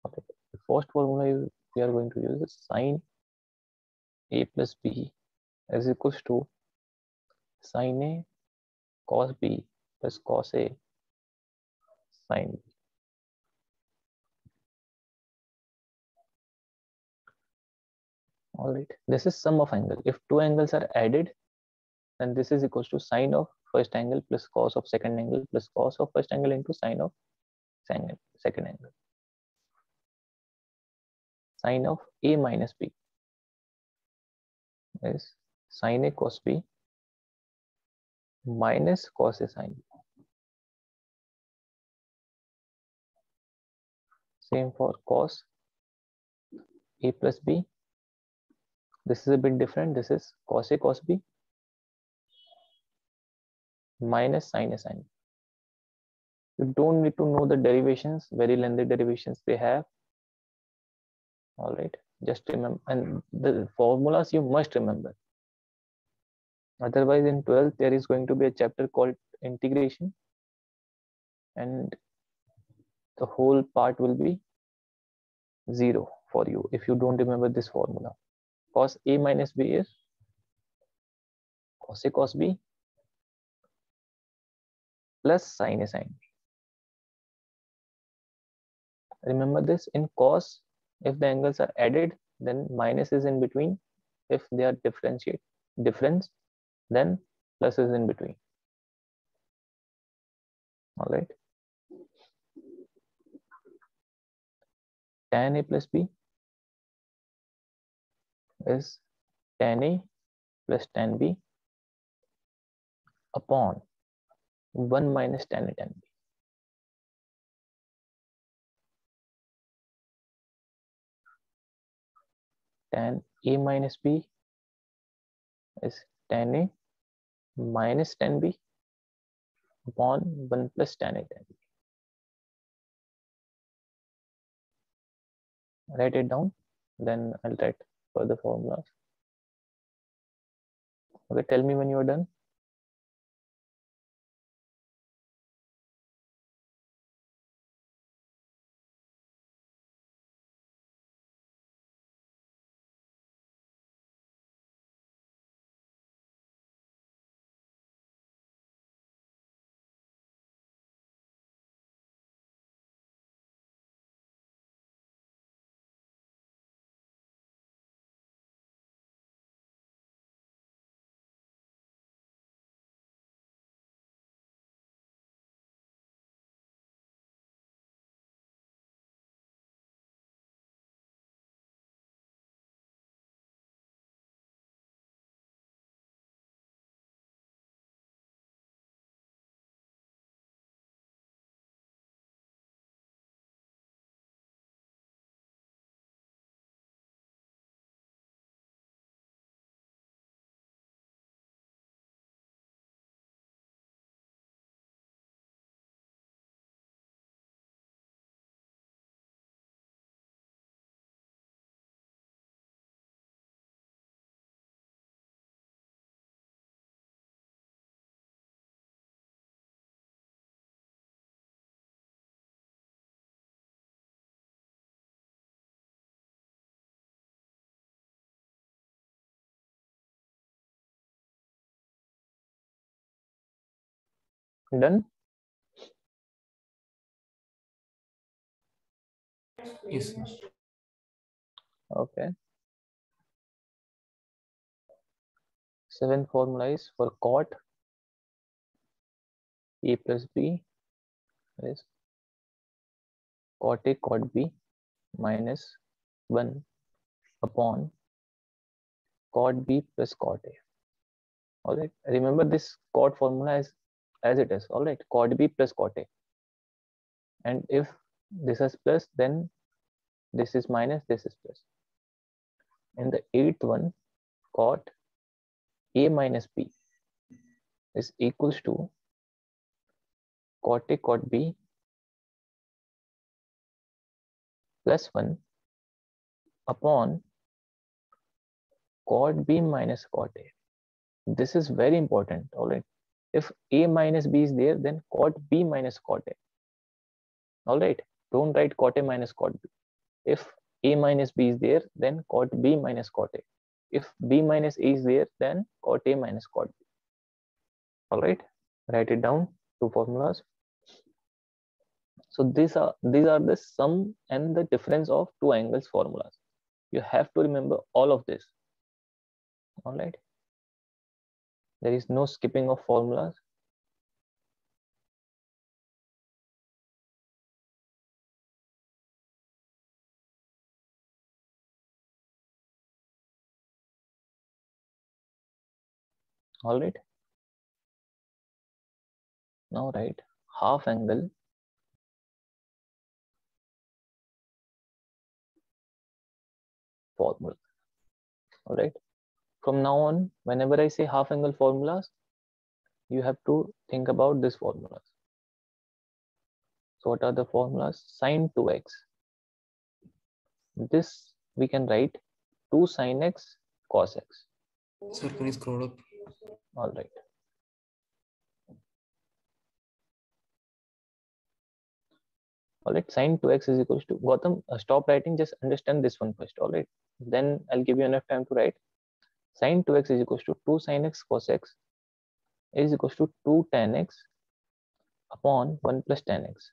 Okay. The first formula we are going to use is sine a plus b is equals to sine a cos b plus cos a sine b. All right. This is sum of angle. If two angles are added, then this is equals to sine of first angle plus cos of second angle plus cos of first angle into sine of second angle. Sine of a minus b is sine a cos b minus cos a sine b. Same for cos a plus b. This is a bit different. This is cos a cos b minus sine a sine b. You don't need to know the derivations, very lengthy derivations they have. All right, just remember, and the formulas you must remember. Otherwise, in 12th, there is going to be a chapter called integration, and the whole part will be 0 for you if you don't remember this formula. Cos a minus b is cos a cos b plus sine a sine b. Remember this. In cos, if the angles are added, then minus is in between. If they are difference, then plus is in between. All right. Tan a plus b is tan a plus tan b upon 1 minus tan a tan b. Tan a minus b is tan a minus tan b upon 1 plus tan a tan b. Write it down, then I'll write further formulas. Okay, tell me when you are done. Done? Yes. Okay. Seventh formula is for cot A plus B is cot A cot B minus 1 upon cot B plus cot A. Alright. Remember this cot formula as it is. Alright. Cot B plus cot A. And if this is plus, then this is minus, this is plus. And the eighth one, cot A minus B is equals to cot A cot B plus 1 upon cot B minus cot A. This is very important. Alright. If A minus B is there, then cot B minus cot A. Alright. Don't write cot A minus cot B. If A minus B is there, then cot B minus cot A. If B minus A is there, then cot A minus cot B. Alright. Write it down. Two formulas. So these are the sum and the difference of two angles formulas. You have to remember all of this. Alright. There is no skipping of formulas. Alright. Now write half angle formula. Alright. From now on, whenever I say half angle formulas, you have to think about these formulas. So what are the formulas? Sine 2x. This we can write 2 sine x cos x. Sir, can you scroll up? All right. All right. Sine 2x is equals to Gautam. Stop writing. Just understand this one first. All right. Then I'll give you enough time to write. Sine 2x is equals to 2 sine x cos x is equals to 2 tan x upon 1 plus tan x.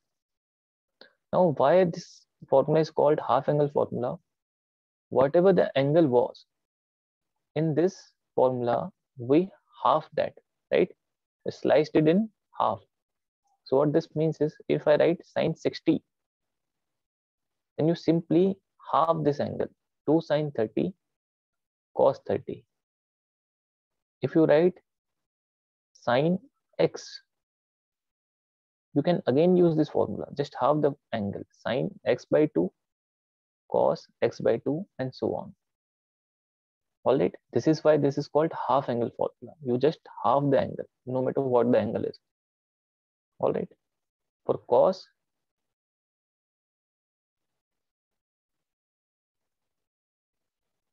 Now, why this formula is called half angle formula? Whatever the angle was, in this formula, we half that, right? Sliced it in half. So what this means is, if I write sine 60, then you simply half this angle, 2 sine 30 cos 30. If you write sine x, you can again use this formula, just half the angle, sine x by 2 cos x by 2 and so on. All right, this is why this is called half angle formula. You just half the angle, no matter what the angle is. All right, for cos,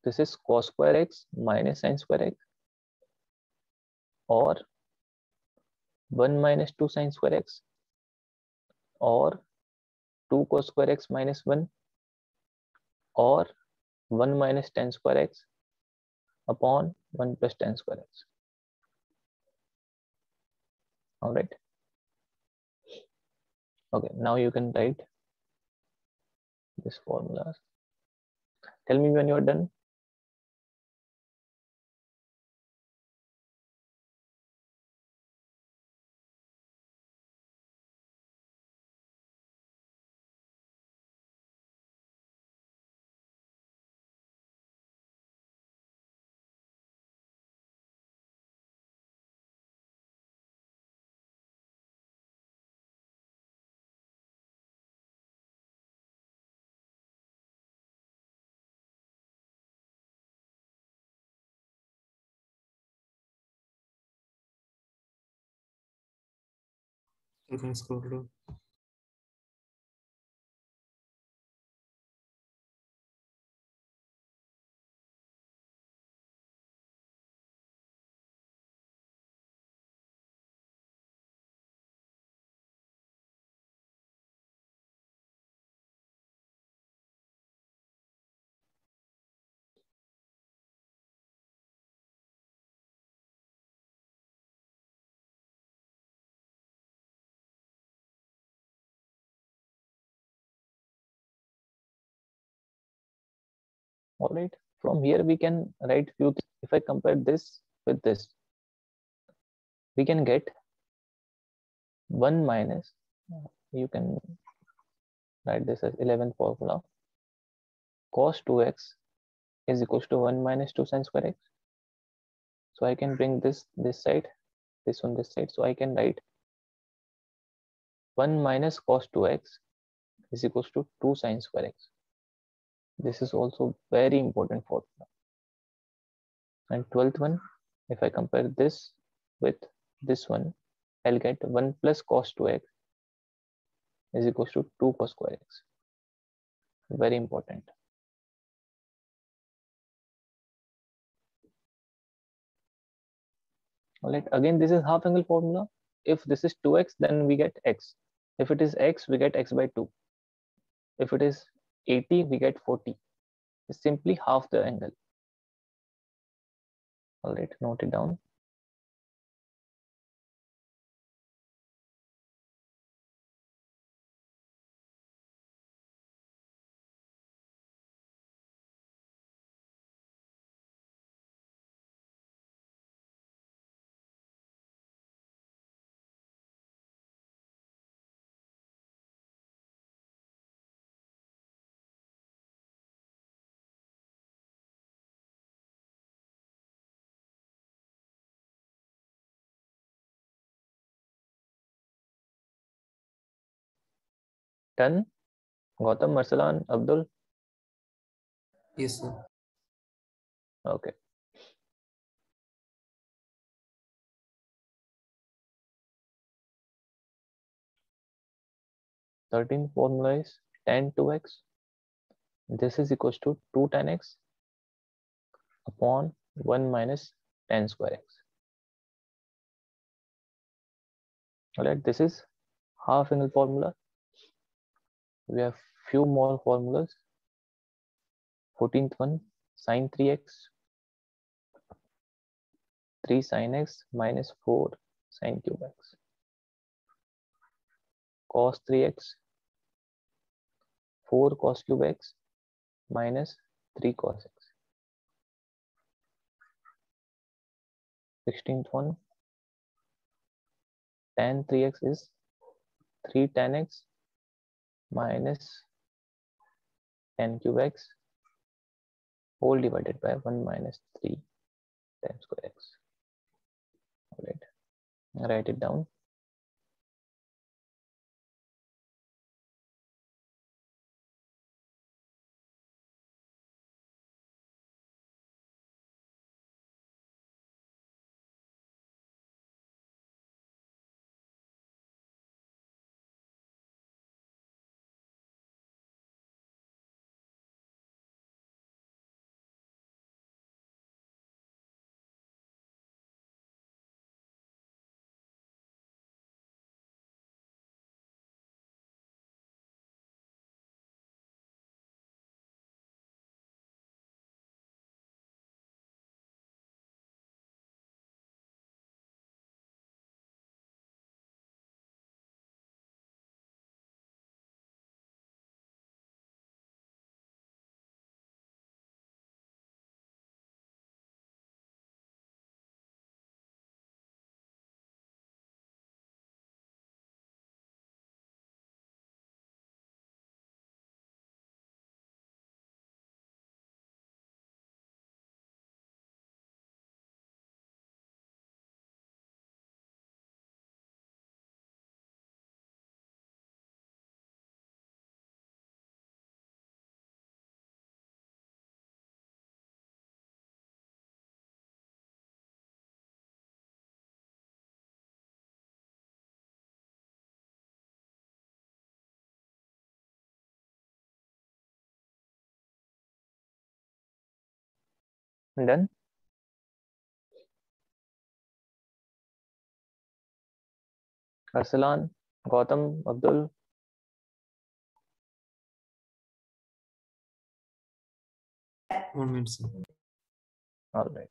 this is cos square x minus sine square x, or 1 minus 2 sine square x, or 2 cos square x minus 1, or 1 minus tan square x upon 1 plus tan square x. All right. Okay, now you can write this formulas. Tell me when you're done. You can scroll down. All right. From here we can write few things. If I compare this with this, we can get 1 minus, you can write this as 11th formula, cos 2x is equals to 1 minus 2 sine square x. So I can bring this side, this on this side. So I can write 1 minus cos 2x is equals to 2 sine square x. This is also very important formula. And 12th one, if I compare this with this one, I'll get 1 plus cos 2x is equals to 2 cos square x. Very important. All right, again, this is half angle formula. If this is 2x, then we get x. If it is x, we get x by 2. If it is 80, we get 40. It's simply half the angle. All right, note it down. Done. Gautam, Marsalan, Abdul. Yes, sir. Okay. Thirteenth formula is tan 2x. This is equals to 2 tan x upon 1 minus tan square x. All right, this is half angle formula. We have few more formulas. 14th one, sine 3x, 3 sine x minus 4 sine cube x, cos 3x, 4 cos cube x minus 3 cos x. 16th one, tan 3x is 3 tan x minus tan cube x whole divided by 1 minus 3 tan square x. All right, write it down. Done. Arsalan, Gautam, Abdul. 1 minute, sir. All right.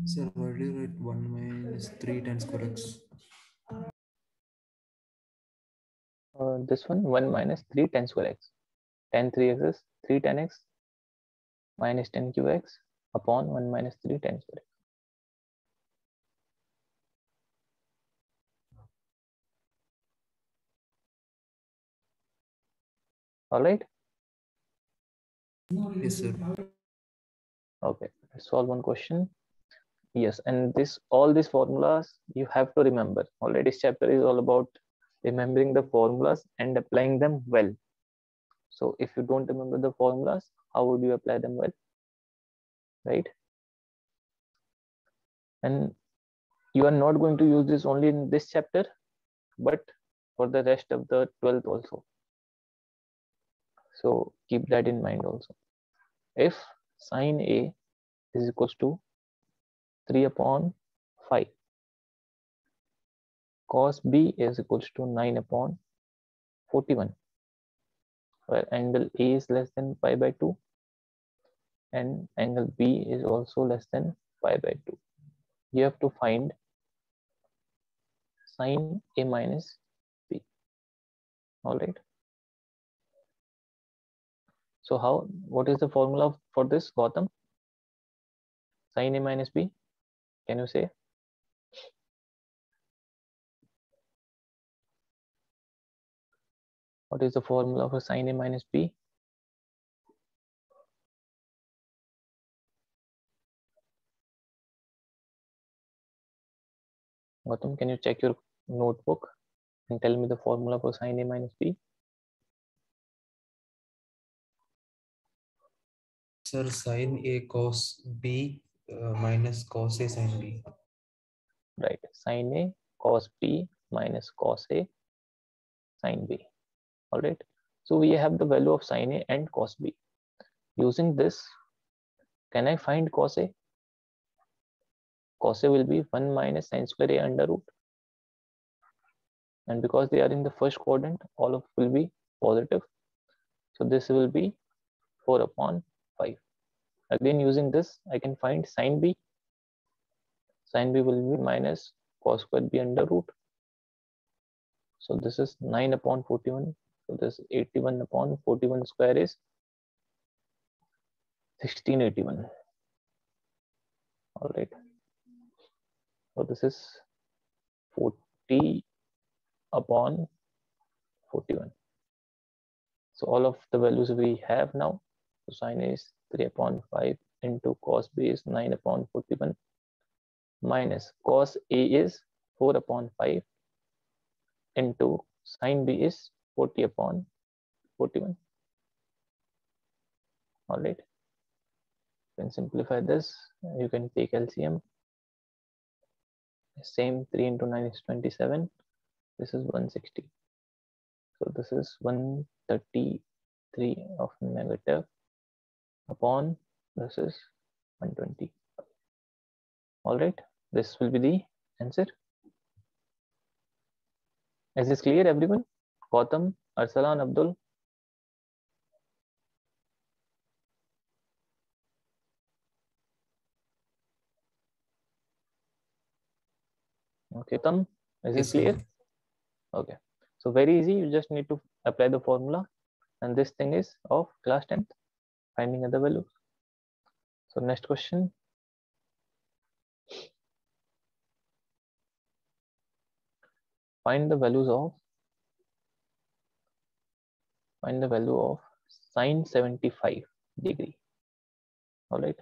Sir, why do you write 1 minus 3 tan square x? This one 1 minus 3 tan square x. Tan 3x is 3 tan x minus 10 qx upon 1 minus 3 tan square x. All right. Yes, sir. Okay. Let's solve one question. Yes, and all these formulas you have to remember. Already this chapter is all about remembering the formulas and applying them well. So if you don't remember the formulas, how would you apply them well? Right? And you are not going to use this only in this chapter, but for the rest of the 12th also. So keep that in mind also. If sine A is equals to 3 upon 5, cos B is equals to 9 upon 41, where angle A is less than pi by 2 and angle B is also less than pi by 2. You have to find sine A minus B. All right. So what is the formula for this, Gautam? Sine A minus B, can you say? What is the formula for sine A minus B? Gautam, can you check your notebook and tell me the formula for sine A minus B? Sir, sin A cos B minus cos A sin B. Right, sine A cos B minus cos A sin B. All right. So we have the value of sine A and cos B. Using this, can I find cos A? Cos A will be 1 minus sine square A under root. And because they are in the first quadrant, all of will be positive. So this will be 4 upon 5. Again, using this, I can find sine B. Sine B will be minus cos square B under root. So this is 9 upon 41. So this 81 upon 41 square is 1681. All right. So this is 40 upon 41. So all of the values we have now. So sine A is 3 upon 5 into cos B is 9 upon 41 minus cos A is 4 upon 5 into sine B is 40 upon 41. All right. You can simplify this. You can take LCM. Same 3 into 9 is 27. This is 160. So this is 133 of negative upon this is 120. All right. This will be the answer. Is this clear, everyone? Gautam, Arsalan, Abdul? Okay, Gautam, is Yes, this sir. clear? Okay. So very easy. You just need to apply the formula. And this thing is of class 10th, finding other values. So next question. Find the value of sine 75 degree. All right.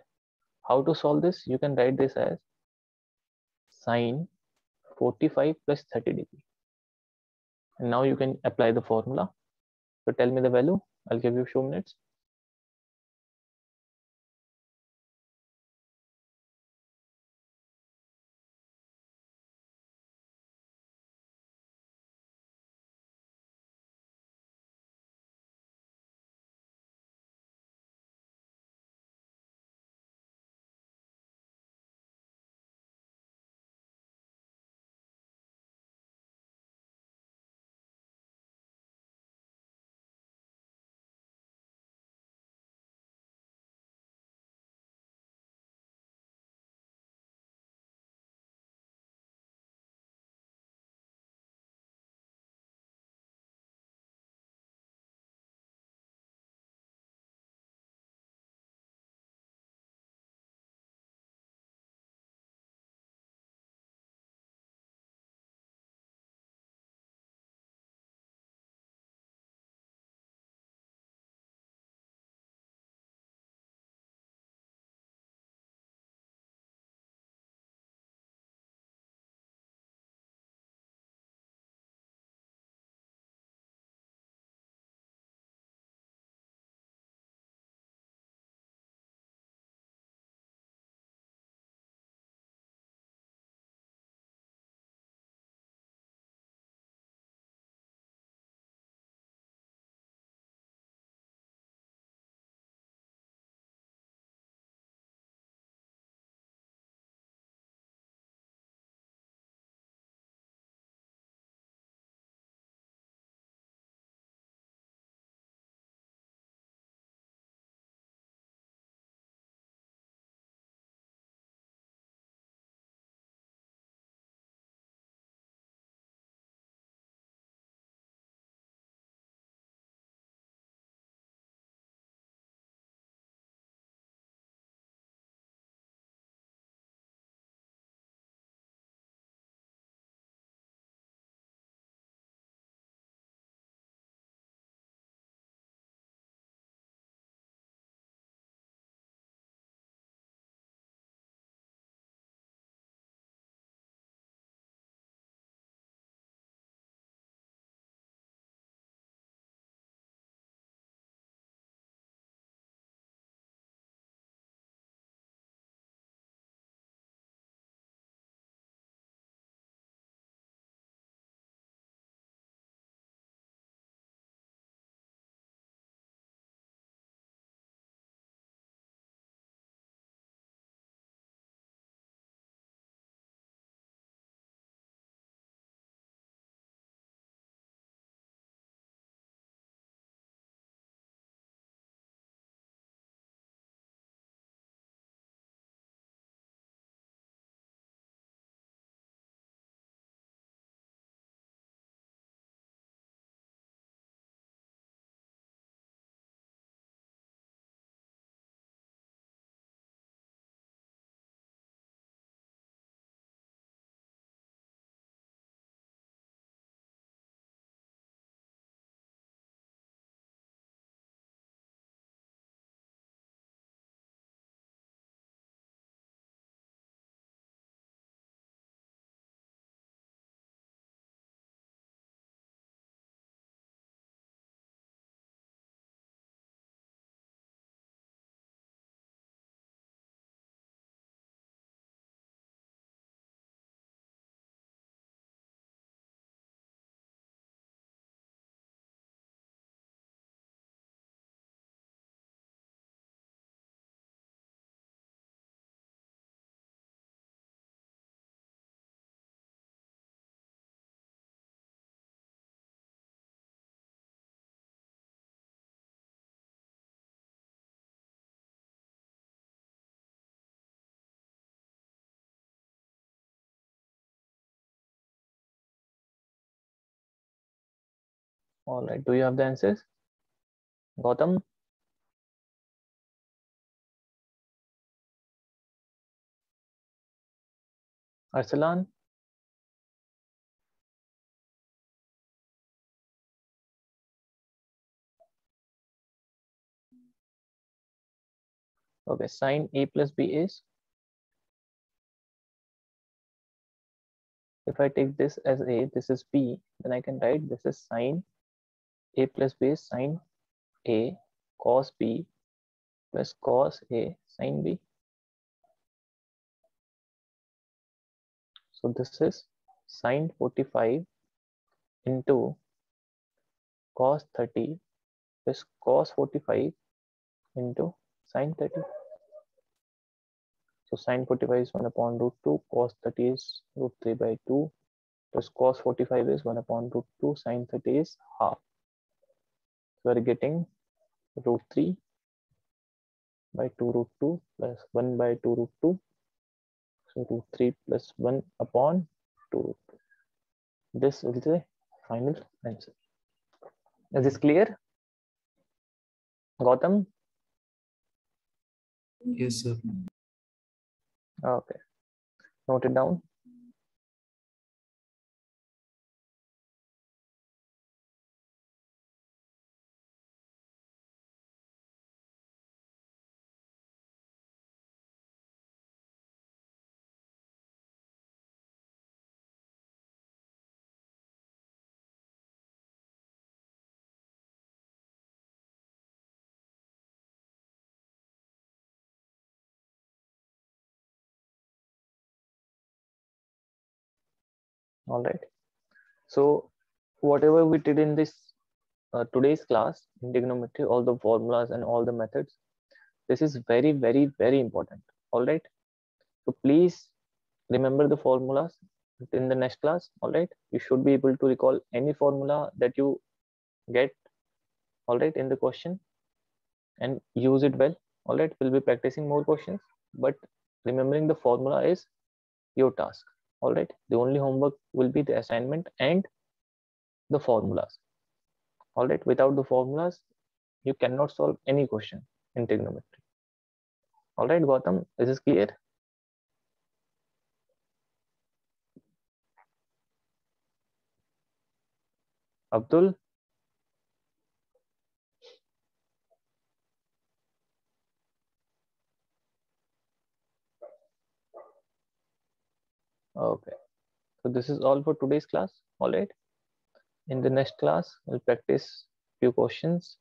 How to solve this? You can write this as sine 45 plus 30 degree. And now you can apply the formula. So tell me the value. I'll give you a few minutes. All right, do you have the answers? Gautam? Arsalan? Okay, sine A plus B is, if I take this as A, this is B, then I can write this is sine A plus B is sine A cos B plus cos A sine B. So this is sine 45 into cos 30 plus cos 45 into sine 30. So sine 45 is 1 upon root 2, cos 30 is root 3 by 2, plus cos 45 is 1 upon root 2, sine 30 is half. So we are getting root 3 by 2 root 2 plus 1 by 2 root 2. So root 3 plus 1 upon 2 root 2. This is the final answer. Is this clear? Gautam? Yes, sir. Okay. Note it down. All right. So whatever we did in this today's class in trigonometry, all the formulas and all the methods, this is very, very, very important. All right. So please remember the formulas in the next class. All right. You should be able to recall any formula that you get, all right, in the question, and use it well. All right. We'll be practicing more questions, but remembering the formula is your task. All right. The only homework will be the assignment and the formulas. All right. Without the formulas, you cannot solve any question in trigonometry. All right, Gautam, is this clear? Abdul? Okay. So this is all for today's class. All right. In the next class, we'll practice few questions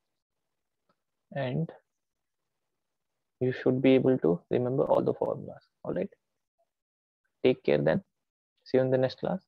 and you should be able to remember all the formulas. All right. Take care then. See you in the next class.